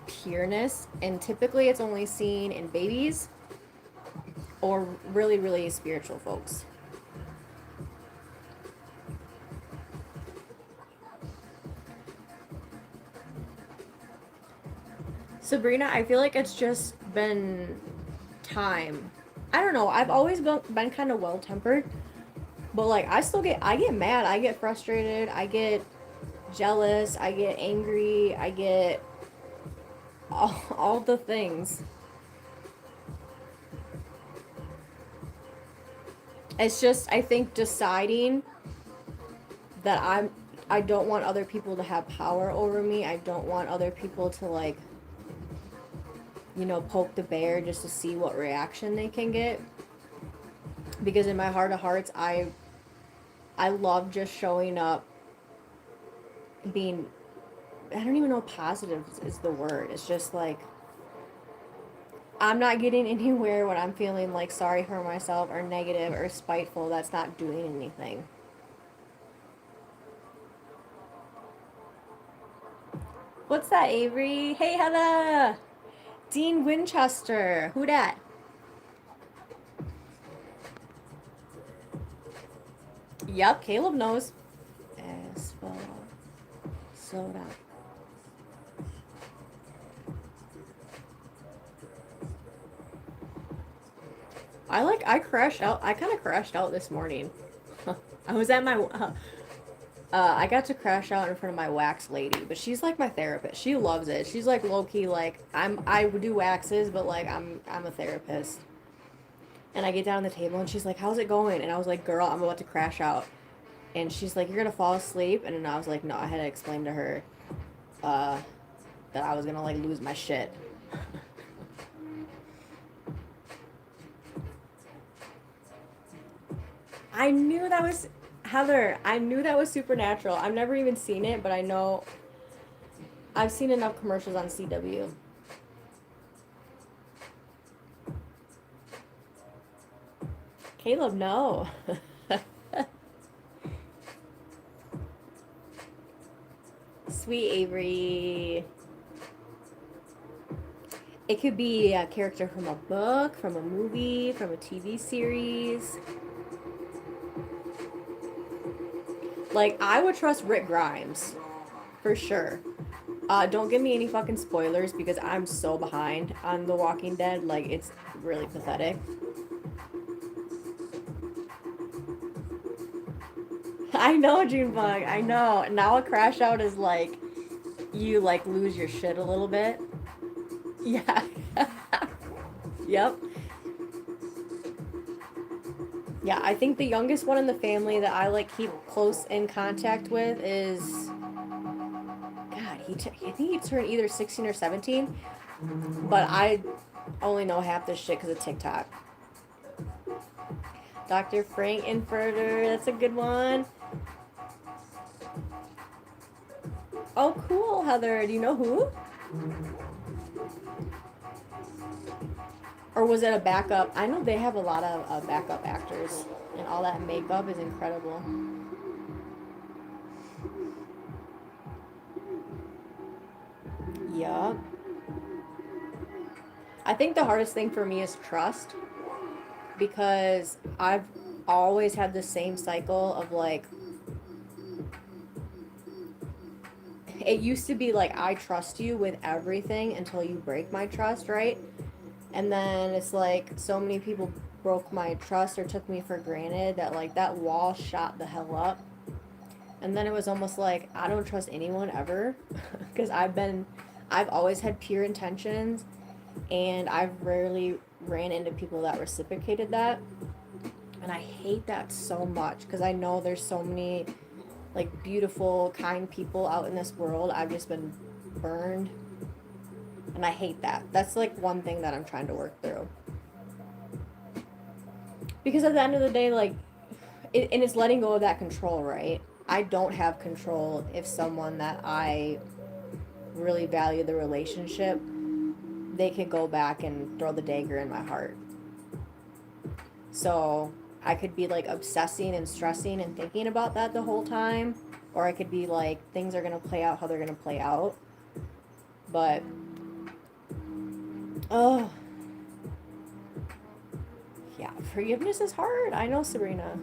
pureness, and typically it's only seen in babies or really, really spiritual folks. Sabrina, I feel like it's just been time. I don't know. I've always been kind of well tempered, but like I get mad, I get frustrated, I get jealous, I get angry, I get all the things. It's just I think deciding that I don't want other people to have power over me. I don't want other people to like, poke the bear just to see what reaction they can get. Because in my heart of hearts, I love just showing up being, I don't even know positive is the word. It's just like I'm not getting anywhere when I'm feeling like sorry for myself or negative or spiteful. That's not doing anything. What's that, Avery? Hey, Heather! Dean Winchester. Who dat? Yep, Caleb knows. Asphalt soda. I crashed out. I kind of crashed out this morning. I was at my I got to crash out in front of my wax lady, but she's like my therapist. She loves it. She's like low key like I do waxes, but like I'm a therapist. And I get down on the table and she's like, "How's it going?" And I was like, "Girl, I'm about to crash out." And she's like, "You're gonna fall asleep." And then I was like, "No." I had to explain to her that I was gonna like lose my shit. I knew that was Heather. I knew that was Supernatural. I've never even seen it, but I know I've seen enough commercials on CW. Caleb, no. Sweet Avery. It could be a character from a book, from a movie, from a TV series. Like, I would trust Rick Grimes. For sure. Don't give me any fucking spoilers because I'm so behind on The Walking Dead. Like, it's really pathetic. I know, Junebug. I know. Now a crash out is like, you like lose your shit a little bit. Yeah. Yep. Yeah, I think the youngest one in the family that I like keep close in contact with is, God, I think he turned either 16 or 17, but I only know half this shit because of TikTok. Dr. Frank Infurter, that's a good one. Oh, cool, Heather. Do you know who? Or was it a backup? I know they have a lot of backup actors, and all that makeup is incredible. Yup. I think the hardest thing for me is trust, because I've always had the same cycle of like, it used to be like I trust you with everything until you break my trust, right? And then it's like so many people broke my trust or took me for granted that like that wall shot the hell up. And then it was almost like I don't trust anyone ever because I've always had pure intentions, and I've rarely ran into people that reciprocated that. And I hate that so much because I know there's so many like beautiful, kind people out in this world. I've just been burned. And I hate that. That's like one thing that I'm trying to work through. Because at the end of the day, like, and it's letting go of that control, right? I don't have control if someone that I really value the relationship, they could go back and throw the dagger in my heart. So I could be like obsessing and stressing and thinking about that the whole time. Or I could be like, things are going to play out how they're going to play out. But oh, yeah, forgiveness is hard. I know, Sabrina.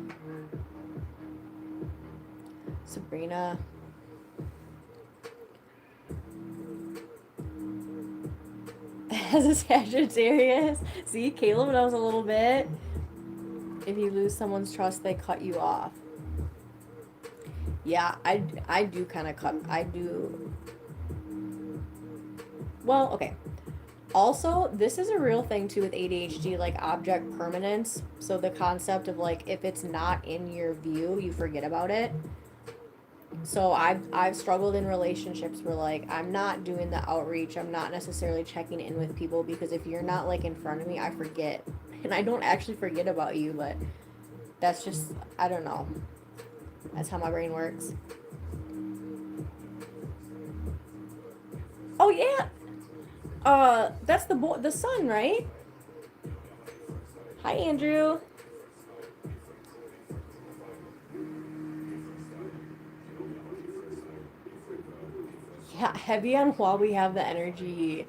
as a Sagittarius. See, Caleb knows a little bit. If you lose someone's trust, they cut you off. Yeah, I do kind of cut. I do. Well, okay. Also, this is a real thing too with ADHD, like object permanence. So the concept of like if it's not in your view, you forget about it. So I've struggled in relationships where like I'm not doing the outreach, I'm not necessarily checking in with people because if you're not like in front of me, I forget. And I don't actually forget about you, but that's just I don't know. That's how my brain works. Oh yeah. That's the son, right? Hi, Andrew. Yeah, heavy on while we have the energy.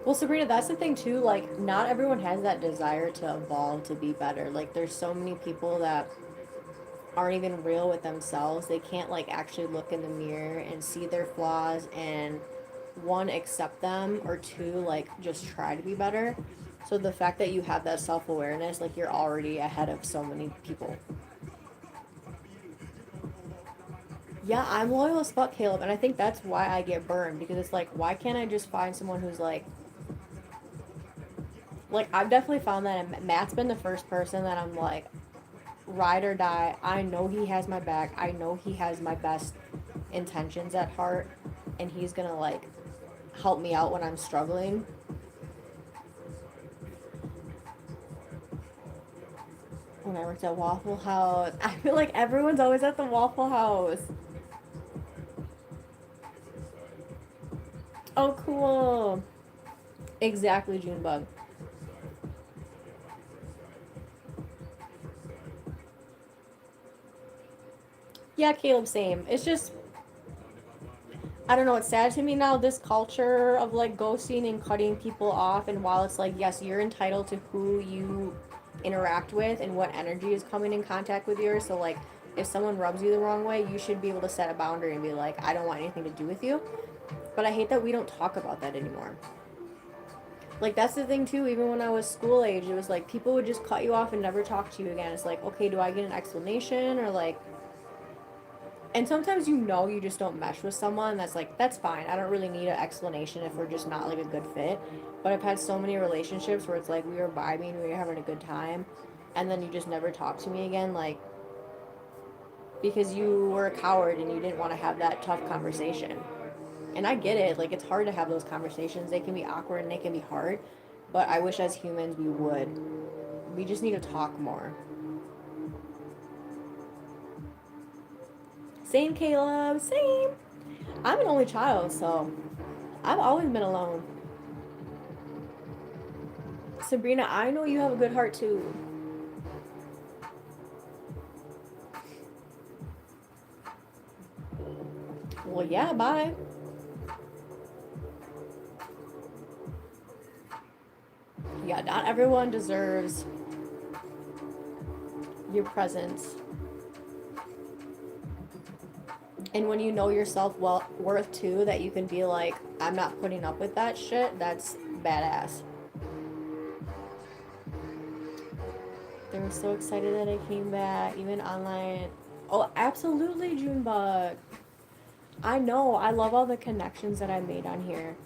Well, Sabrina, that's the thing too. Like, not everyone has that desire to evolve to be better. Like, there's so many people that aren't even real with themselves. They can't like actually look in the mirror and see their flaws and one accept them or two like just try to be better. So the fact that you have that self-awareness, like you're already ahead of so many people. Yeah, I'm loyal as fuck, Caleb, and I think that's why I get burned because it's like, why can't I just find someone who's like I've definitely found that and Matt's been the first person that I'm like, ride or die. I know he has my back. I know he has my best intentions at heart, and he's gonna like help me out when I'm struggling. When I worked at Waffle House, I feel like everyone's always at the Waffle House. Oh, cool. Exactly, Junebug. Yeah, Caleb, same. It's just, I don't know, it's sad to me now, this culture of like ghosting and cutting people off. And while it's like, yes, you're entitled to who you interact with and what energy is coming in contact with yours. So, like, if someone rubs you the wrong way, you should be able to set a boundary and be like, I don't want anything to do with you. But I hate that we don't talk about that anymore. Like, that's the thing too, even when I was school age, it was like people would just cut you off and never talk to you again. It's like, okay, do I get an explanation or like, and sometimes you just don't mesh with someone that's like that's fine, I don't really need an explanation if we're just not like a good fit. But I've had so many relationships where it's like we were vibing, we were having a good time, and then you just never talk to me again, like because you were a coward and you didn't want to have that tough conversation. And I get it, like it's hard to have those conversations, they can be awkward and they can be hard, but I wish as humans we just need to talk more. Same, Caleb, same. I'm an only child, so I've always been alone. Sabrina, I know you have a good heart too. Well, yeah, bye. Yeah, not everyone deserves your presence. And when you know your self worth too, that you can be like, I'm not putting up with that shit, that's badass. They were so excited that I came back, even online. Oh, absolutely, Junebug. I know. I love all the connections that I made on here.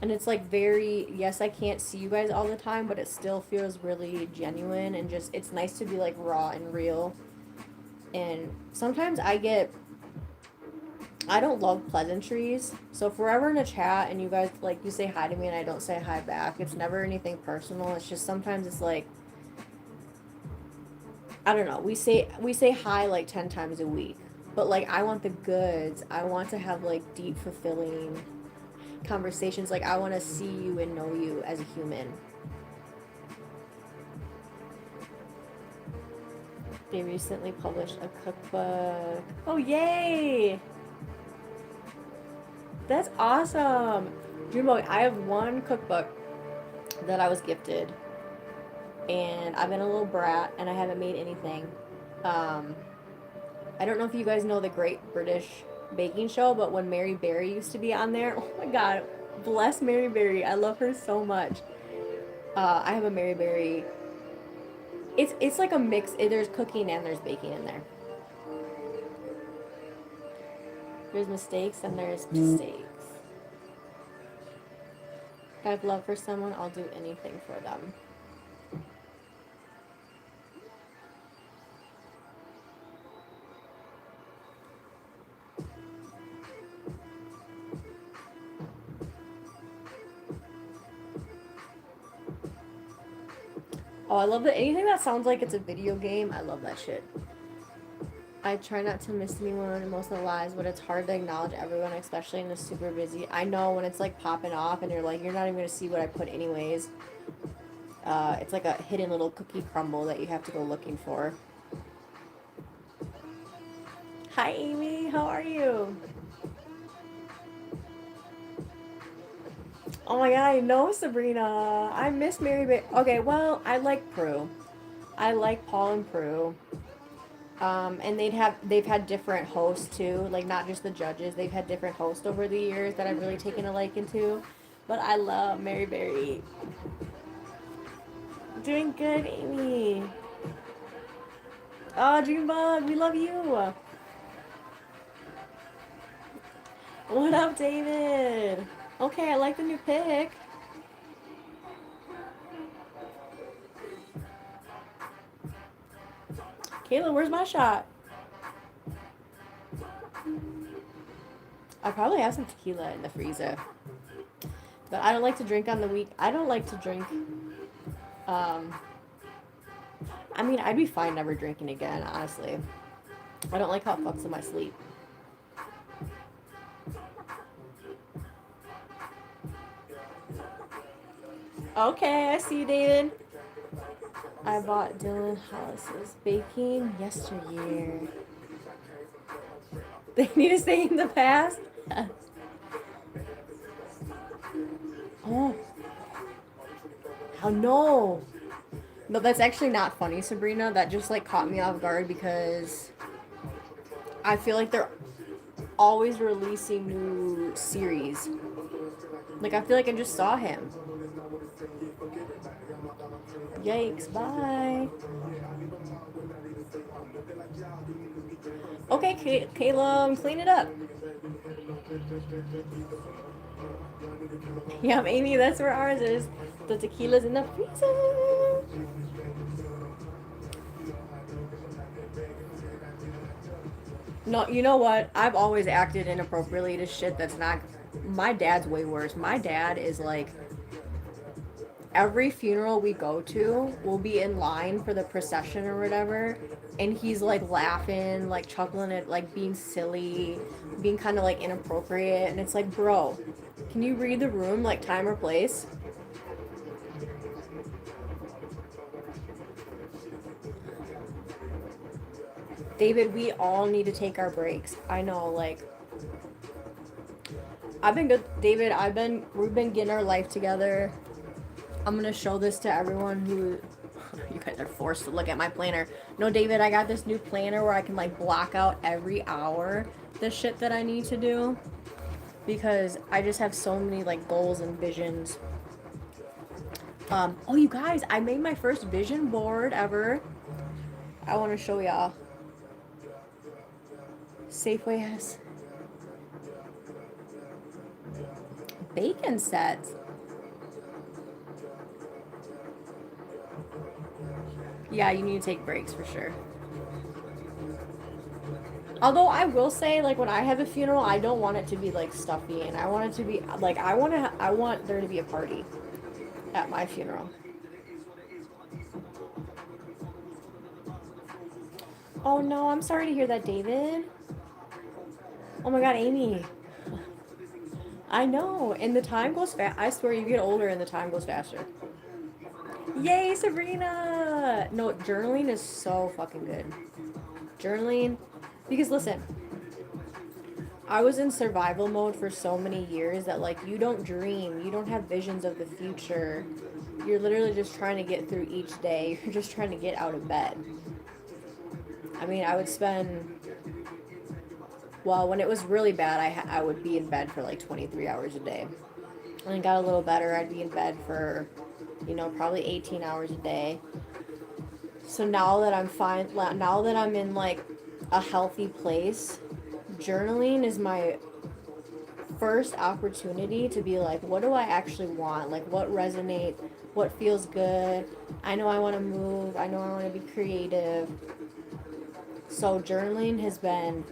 And it's like very, yes, I can't see you guys all the time, but it still feels really genuine and just, it's nice to be like raw and real. And sometimes I don't love pleasantries. So if we're ever in a chat and you guys, like, you say hi to me and I don't say hi back, it's never anything personal. It's just sometimes it's like, I don't know, we say hi like 10 times a week. But like I want the goods. I want to have like deep, fulfilling conversations. Like I want to see you and know you as a human. They recently published a cookbook. Oh, yay! That's awesome. Junebug, I have one cookbook that I was gifted, and I've been a little brat and I haven't made anything. Um, I don't know if you guys know the Great British Baking Show, but when Mary Berry used to be on there, oh my god, bless Mary Berry. I love her so much. I have a Mary Berry. It's like a mix. There's cooking and there's baking in there. There's mistakes and there's mistakes. If I have love for someone, I'll do anything for them. Oh, I love that. Anything that sounds like it's a video game, I love that shit. I try not to miss anyone in most of the lives, but it's hard to acknowledge everyone, especially in a super busy. I know when it's like popping off and you're like, you're not even going to see what I put anyways. It's like a hidden little cookie crumble that you have to go looking for. Hi, Amy. How are you? Oh my god, I know, Sabrina. I miss Mary Berry. Okay, well, I like Prue. I like Paul and Prue. And they've had different hosts too, like not just the judges. They've had different hosts over the years that I've really taken a liking to. But I love Mary Berry. Doing good, Amy. Oh, Junebug, we love you. What up, David? Okay, I like the new pick. Kayla, where's my shot? I probably have some tequila in the freezer. But I don't like to drink on the week. I don't like to drink. I mean, I'd be fine never drinking again, honestly. I don't like how it fucks with my sleep. Okay, I see you, David. I bought Dylan Hollis's baking yesteryear. They need to stay in the past? Oh. Oh, no. No, that's actually not funny, Sabrina. That just, like, caught me off guard because I feel like they're always releasing new series. Like, I feel like I just saw him. Yikes, bye. Okay, Caleb, clean it up. Yeah, Amy, that's where ours is. The tequila's in the freezer. No, you know what? I've always acted inappropriately to shit that's not... My dad's way worse. My dad is like... Every funeral we go to, we'll be in line for the procession or whatever, and he's like laughing, like chuckling at like being silly, being kind of like inappropriate, and it's like, bro, can you read the room like time or place? David, we all need to take our breaks. I know, like, I've been good, David. We've been getting our life together. I'm gonna show this to everyone who... You guys are forced to look at my planner. No, David, I got this new planner where I can, like, block out every hour the shit that I need to do. Because I just have so many, like, goals and visions. Oh, you guys, I made my first vision board ever. I want to show y'all. Safeway has bacon sets. Yeah, you need to take breaks for sure. Although I will say, like, when I have a funeral, I don't want it to be like stuffy, and I want it to be like I want there to be a party at my funeral. Oh no, I'm sorry to hear that, David. Oh my god, Amy. I know, and the time goes fast. I swear, you get older and the time goes faster. Yay, Sabrina! No, journaling is so fucking good. Journaling, because listen, I was in survival mode for so many years that, like, you don't dream, you don't have visions of the future. You're literally just trying to get through each day. You're just trying to get out of bed. I mean, I would spend Well, when it was really bad, I would be in bed for like 23 hours a day. When it got a little better, I'd be in bed for, probably 18 hours a day. So now that I'm fine, now that I'm in like a healthy place, journaling is my first opportunity to be like, what do I actually want? Like, what resonates? What feels good? I know I want to move. I know I want to be creative. So journaling has been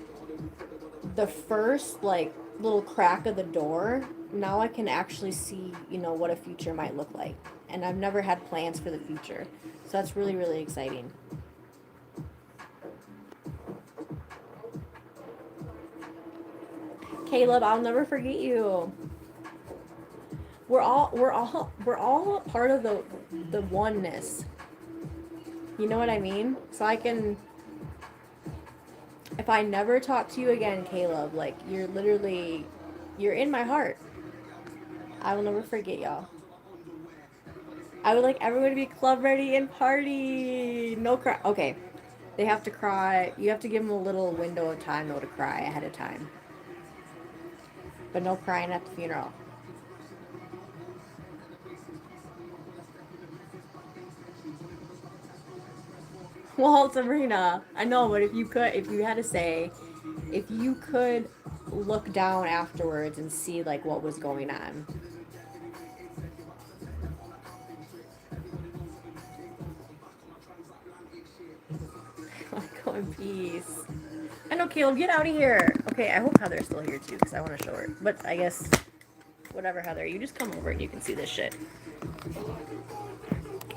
the first like little crack of the door. Now I can actually see, what a future might look like. And I've never had plans for the future. So that's really, really exciting. Caleb, I'll never forget you. We're all part of the oneness. You know what I mean? So I can, if I never talk to you again, Caleb, like you're in my heart. I will never forget y'all. I would like everyone to be club ready and party. No cry. Okay, they have to cry. You have to give them a little window of time though to cry ahead of time. But no crying at the funeral. Well, Sabrina, I know, but if you had to say, if you could look down afterwards and see like what was going on. Go in peace. I know, Caleb, get out of here. Okay, I hope Heather's still here too, because I want to show her. But I guess, whatever, Heather, you just come over and you can see this shit.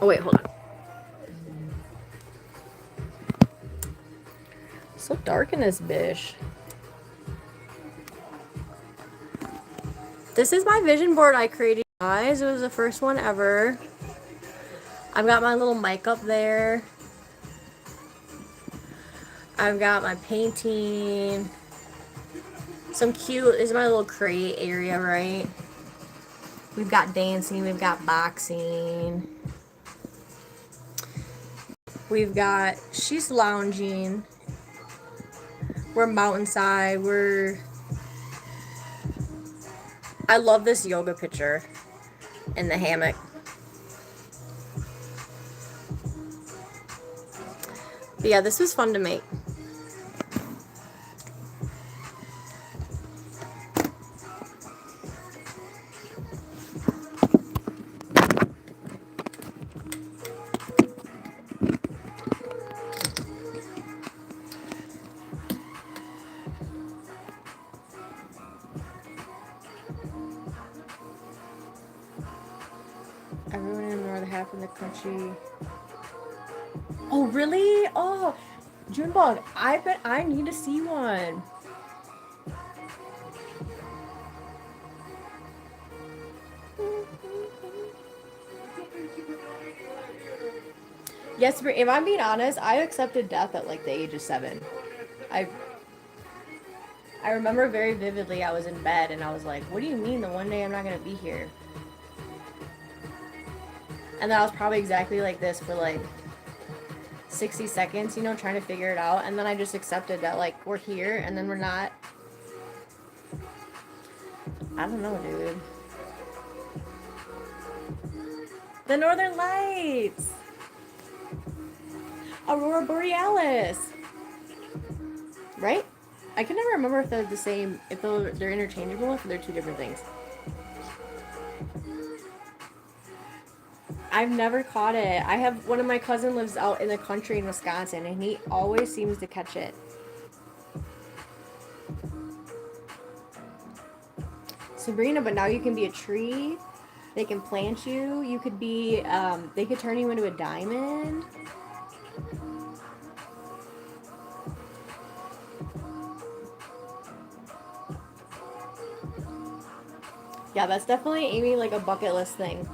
Oh, wait, hold on. So dark in this bitch. This is my vision board I created, guys. It was the first one ever. I've got my little mic up there. I've got my painting. Some cute, this is my little crate area, right? We've got dancing, we've got boxing. We've got, she's lounging. We're mountainside, I love this yoga picture in the hammock. But yeah, this was fun to make. Everyone in the northern half of the country. Oh, really? Oh, Junebug, I bet I need to see one. Yes, if I'm being honest, I accepted death at like the age of 7. I remember very vividly I was in bed and I was like, what do you mean the one day I'm not going to be here? And then I was probably exactly like this for like 60 seconds, trying to figure it out. And then I just accepted that like we're here and then we're not. I don't know, dude. The Northern Lights! Aurora Borealis! Right? I can never remember if they're the same, if they're interchangeable, if they're two different things. I've never caught it. I have, one of my cousins lives out in the country in Wisconsin, and he always seems to catch it. Sabrina, but now you can be a tree. They can plant you. You could be, they could turn you into a diamond. Yeah, that's definitely Amy like a bucket list thing.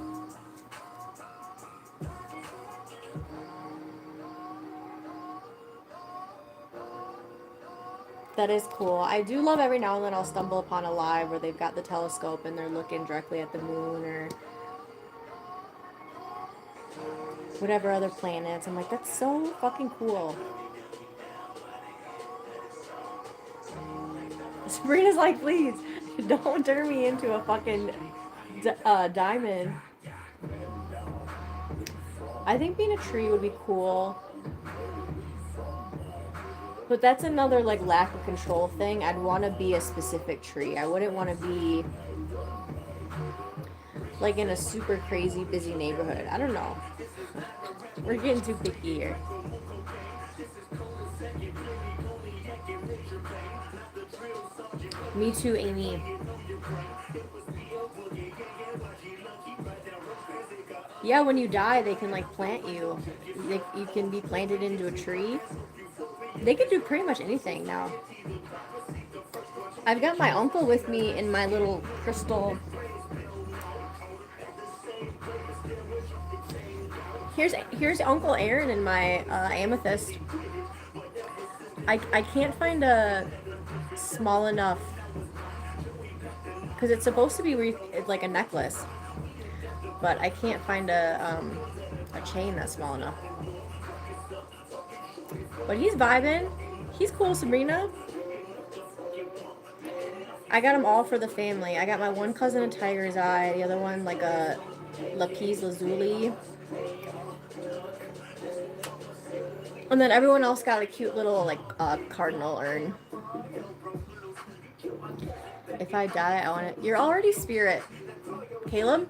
That is cool. I do love every now and then I'll stumble upon a live where they've got the telescope and they're looking directly at the moon or whatever other planets. I'm like, that's so fucking cool. Sabrina's like, please, don't turn me into a fucking diamond. I think being a tree would be cool. But that's another like lack of control thing. I'd want to be a specific tree. I wouldn't want to be like in a super crazy busy neighborhood. I don't know. We're getting too picky here. Me too, Amy. Yeah, when you die, they can like plant you. You can be planted into a tree. They can do pretty much anything now. I've got my uncle with me in my little crystal. Here's Uncle Aaron in my amethyst. I can't find a small enough because it's supposed to be like a necklace, but I can't find a chain that's small enough. But he's vibing. He's cool, Sabrina. I got them all for the family. I got my one cousin a tiger's eye, the other one like a lapis lazuli. And then everyone else got a cute little like cardinal urn. If I die, I want it. You're already spirit. Caleb?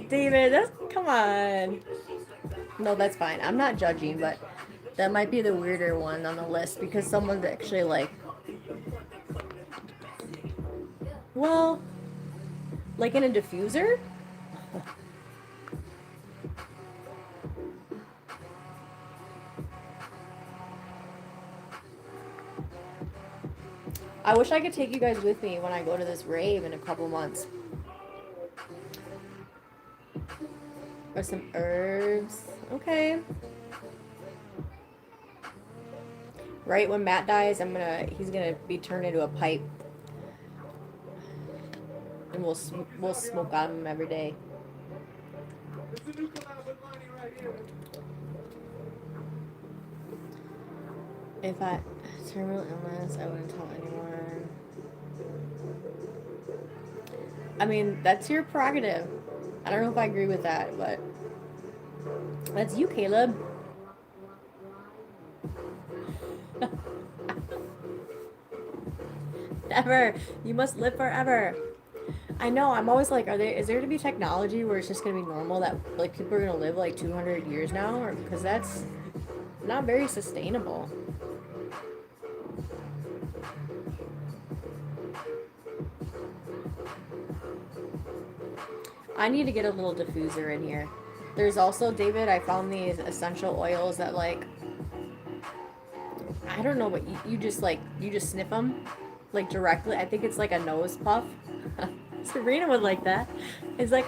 David, come on. No, that's fine. I'm not judging, but that might be the weirder one on the list because someone's actually like, well, like in a diffuser? I wish I could take you guys with me when I go to this rave in a couple months. Or some herbs. Okay. Right when Matt dies, he's gonna be turned into a pipe. And we'll smoke on him every day. If I terminal illness, I wouldn't tell anyone. I mean, that's your prerogative. I don't know if I agree with that, but that's you, Caleb. Never. You must live forever. I know. I'm always like, is there to be technology where it's just gonna be normal that like people are gonna live like 200 years now, or because that's not very sustainable. I need to get a little diffuser in here. There's also, David, I found these essential oils that like, I don't know what you just sniff them like directly. I think it's like a nose puff. Serena would like that. It's like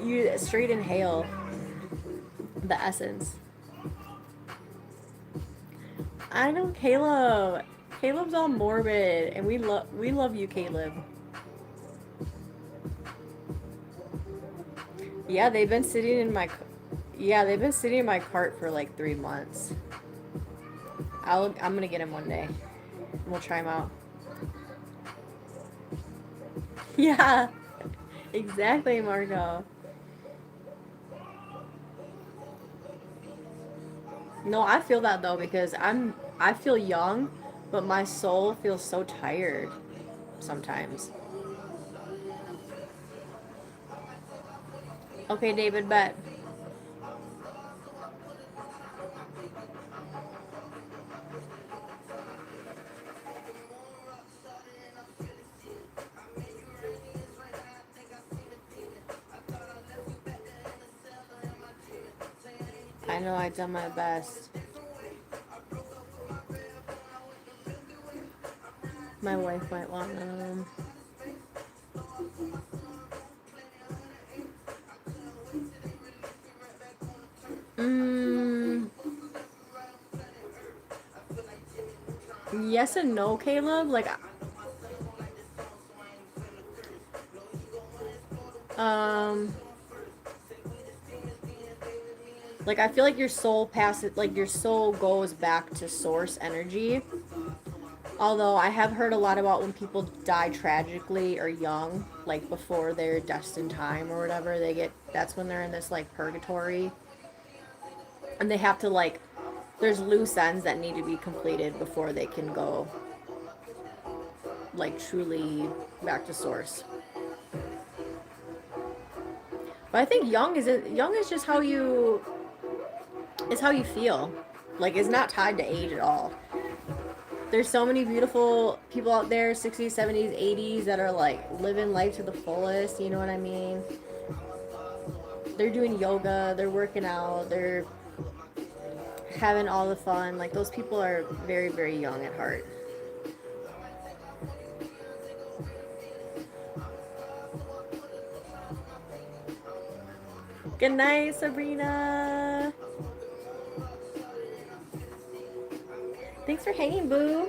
you straight inhale the essence. I know Caleb. Caleb's all morbid, and we love you, Caleb. Yeah, they've been sitting in my cart for like 3 months. I'm gonna get him one day. We'll try him out. Yeah, exactly, Margot. No, I feel that though because I feel young, but my soul feels so tired sometimes. Okay, David, bet. I know I've done my best. My wife might want them. Yes and no, Caleb. Like, Like, I feel like your soul passes, like, your soul goes back to source energy. Although I have heard a lot about when people die tragically or young, like before their destined time or whatever, that's when they're in this, like, purgatory. And they have to, like, there's loose ends that need to be completed before they can go, like, truly back to source. But I think young is just how you feel. Like, it's not tied to age at all. There's so many beautiful people out there, 60s, 70s, 80s, that are like living life to the fullest, you know what I mean? They're doing yoga, they're working out, they're having all the fun. Like, those people are very, very young at heart. Good night, Sabrina. Thanks for hanging, boo.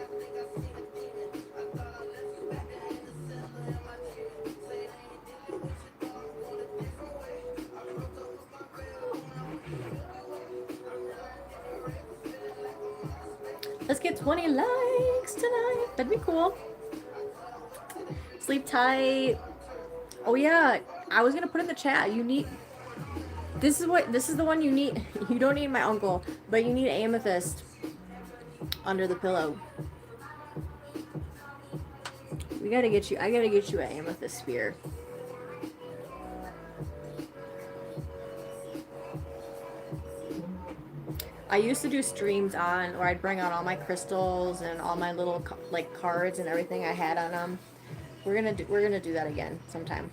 Let's get 20 likes tonight. That'd be cool. Sleep tight. Oh yeah, I was gonna put in the chat. This is the one you need. You don't need my uncle, but you need amethyst under the pillow. I gotta get you an amethyst spear. I used to do streams on where I'd bring out all my crystals and all my little like cards and everything I had on them. We're gonna do that again sometime.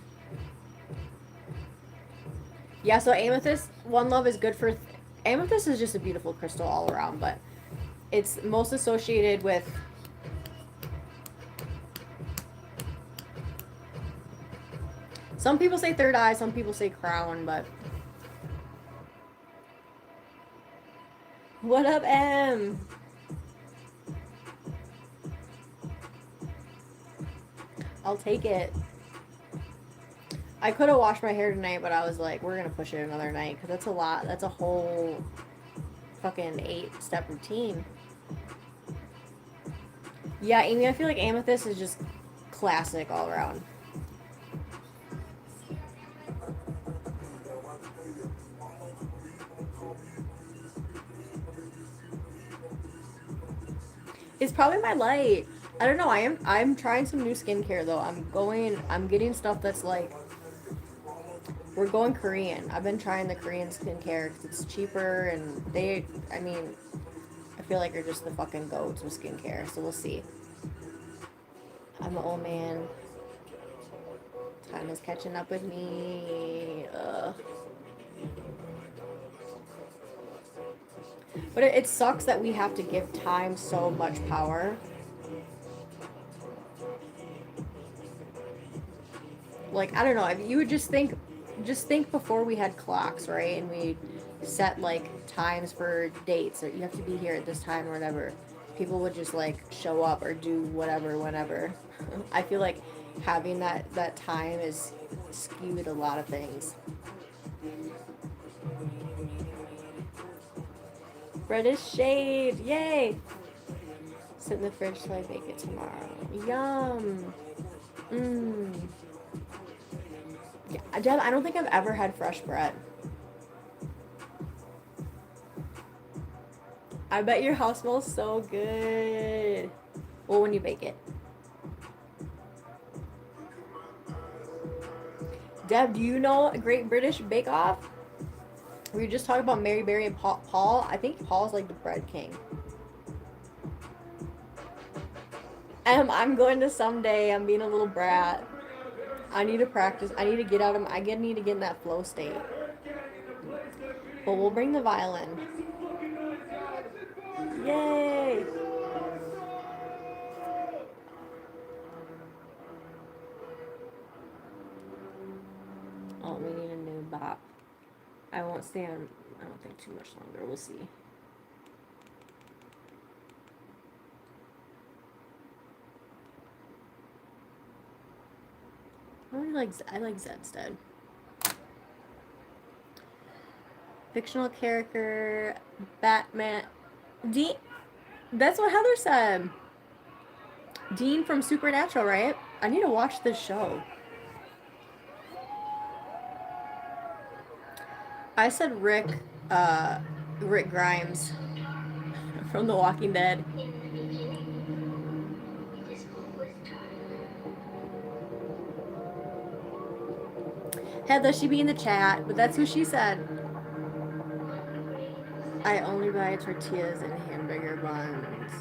Yeah, so amethyst, One Love is good for. Amethyst is just a beautiful crystal all around, but it's most associated with. Some people say third eye, some people say crown, but. What up, M? I'll take it. I could have washed my hair tonight, but I was like, we're gonna push it another night because that's a lot. That's a whole fucking 8-step routine. Yeah, Amy, I feel like amethyst is just classic all around. It's probably my light. I don't know. I'm trying some new skincare though. I'm getting stuff that's like, we're going Korean. I've been trying the Korean skincare because it's cheaper and I feel like they're just the fucking goats with skincare. So we'll see. I'm an old man. Time is catching up with me. But it sucks that we have to give time so much power. Like, I don't know, if you would just think before we had clocks, right? And we set like times for dates, or you have to be here at this time or whatever. People would just like show up or do whatever whenever. I feel like having that time is skewed a lot of things. Bread is shade, yay! Sit in the fridge till I bake it tomorrow. Yum. Yeah, Deb, I don't think I've ever had fresh bread. I bet your house smells so good. Well, when you bake it. Deb, do you know Great British Bake Off? We were just talking about Mary Berry and Paul. I think Paul's like the bread king. I'm going to someday. I'm being a little brat. I need to practice. I need to get in that flow state. But we'll bring the violin. Yay! Oh, we need a new bop. I won't stay on, I don't think, too much longer. We'll see. I like Zedstead. Fictional character, Batman. Dean. That's what Heather said. Dean from Supernatural, right? I need to watch this show. I said Rick Grimes from The Walking Dead. Heather, she be in the chat, but that's who she said. I only buy tortillas and hamburger buns.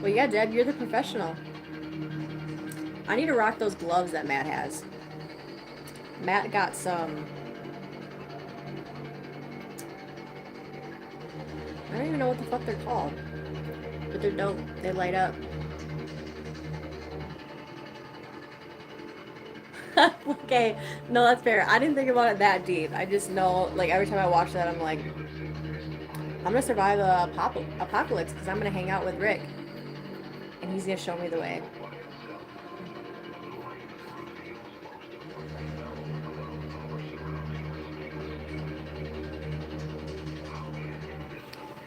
Well, yeah, Deb, you're the professional. I need to rock those gloves that Matt has. Matt got some. I don't even know what the fuck they're called. But they're dope. They light up. Okay. No, that's fair. I didn't think about it that deep. I just know, like, every time I watch that, I'm like, I'm gonna survive the apocalypse because I'm gonna hang out with Rick. And he's gonna show me the way.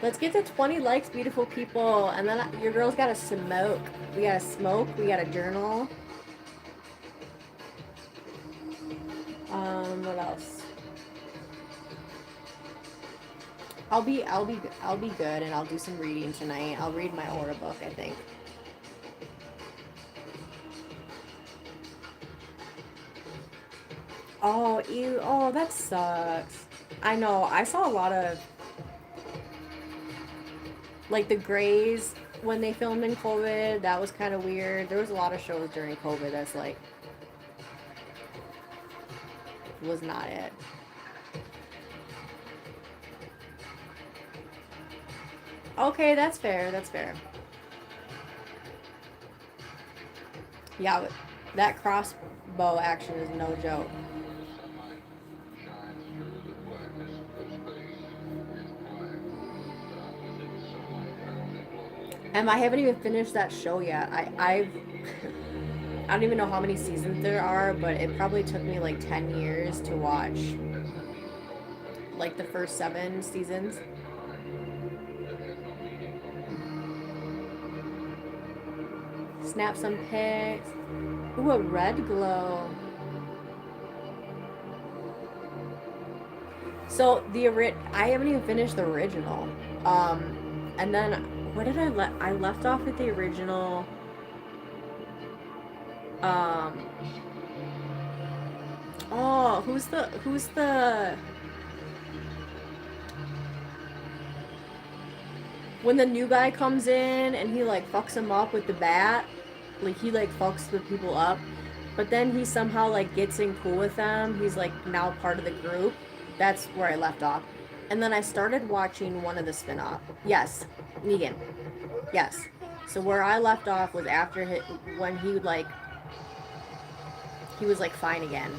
Let's get to 20 likes, beautiful people. And then your girl's gotta smoke. We gotta smoke. We gotta journal. What else? I'll be good, and I'll do some reading tonight. I'll read my Aura book, I think. Oh, ew. Oh, that sucks. I know. I saw a lot of, like, the Greys when they filmed in COVID. That was kind of weird. There was a lot of shows during COVID that's, like, was not it. Okay, that's fair. That's fair. Yeah, that crossbow action is no joke. And I haven't even finished that show yet. I don't even know how many seasons there are, but it probably took me like 10 years to watch like the first 7 seasons. Snap some pics. Ooh, a red glow. So I haven't even finished the original. And then what did I left off with the original. Oh, who's the when the new guy comes in and he like fucks him up with the bat, like he like fucks the people up, but then he somehow like gets in cool with them. He's like now part of the group. That's where I left off. And then I started watching one of the spin-off. Yes, Negan. Yes. So where I left off was after when he was like fine again.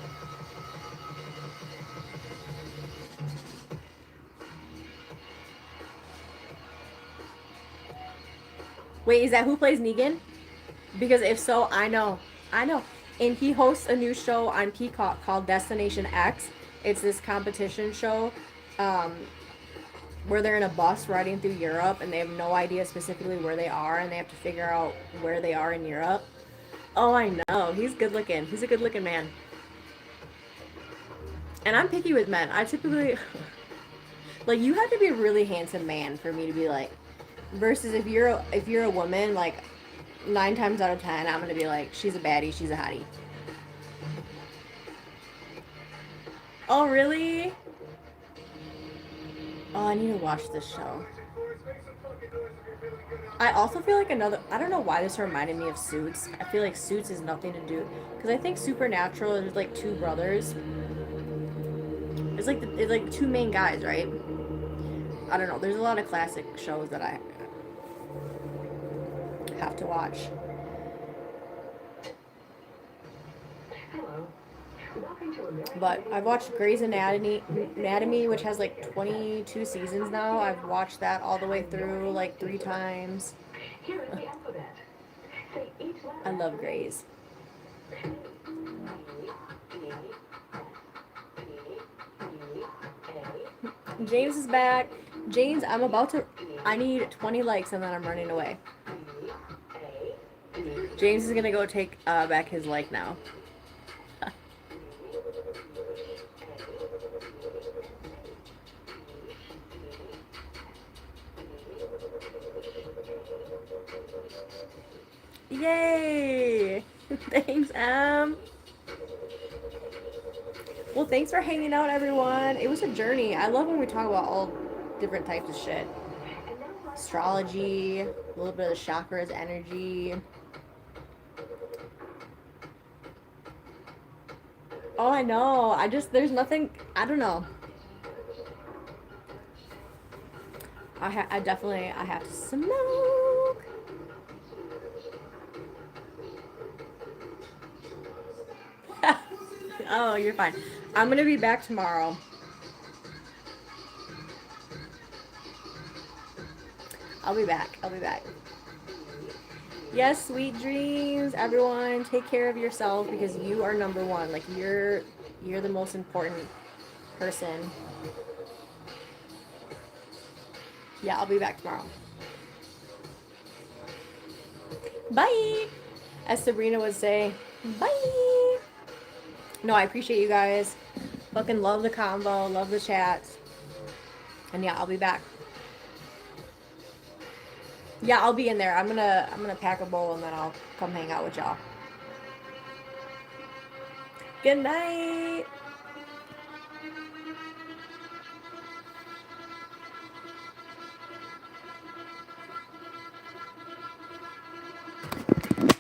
Wait, is that who plays Negan? Because if so, I know. And he hosts a new show on Peacock called Destination X. It's this competition show where they're in a bus riding through Europe and they have no idea specifically where they are and they have to figure out where they are in Europe. Oh, I know. He's good looking. He's a good looking man. And I'm picky with men. I typically like you have to be a really handsome man for me to be like versus if you're a woman, like 9 times out of 10 I'm gonna be like, she's a baddie, she's a hottie. Oh really? Oh, I need to watch this show. I also feel like I don't know why this reminded me of Suits. I feel like Suits is nothing to do, because I think Supernatural, there's like 2 brothers. It's like 2 main guys, right? I don't know. There's a lot of classic shows that I have to watch. But I've watched Grey's Anatomy, which has like 22 seasons now. I've watched that all the way through like 3 times. I love Grey's. James is back. James, I need 20 likes and then I'm running away. James is gonna go take back his like now. Yay! Thanks, Em. Well, thanks for hanging out, everyone. It was a journey. I love when we talk about all different types of shit. Astrology, a little bit of the chakras, energy. Oh, I know. There's nothing, I don't know. I have to smoke. Oh, you're fine. I'm gonna be back tomorrow. I'll be back. Yes, sweet dreams, everyone. Take care of yourself because you are number one. Like you're the most important person. Yeah, I'll be back tomorrow. Bye. As Sabrina would say, bye. No, I appreciate you guys. Fucking love the combo, love the chats. And yeah, I'll be back. Yeah, I'll be in there. I'm gonna pack a bowl and then I'll come hang out with y'all. Good night.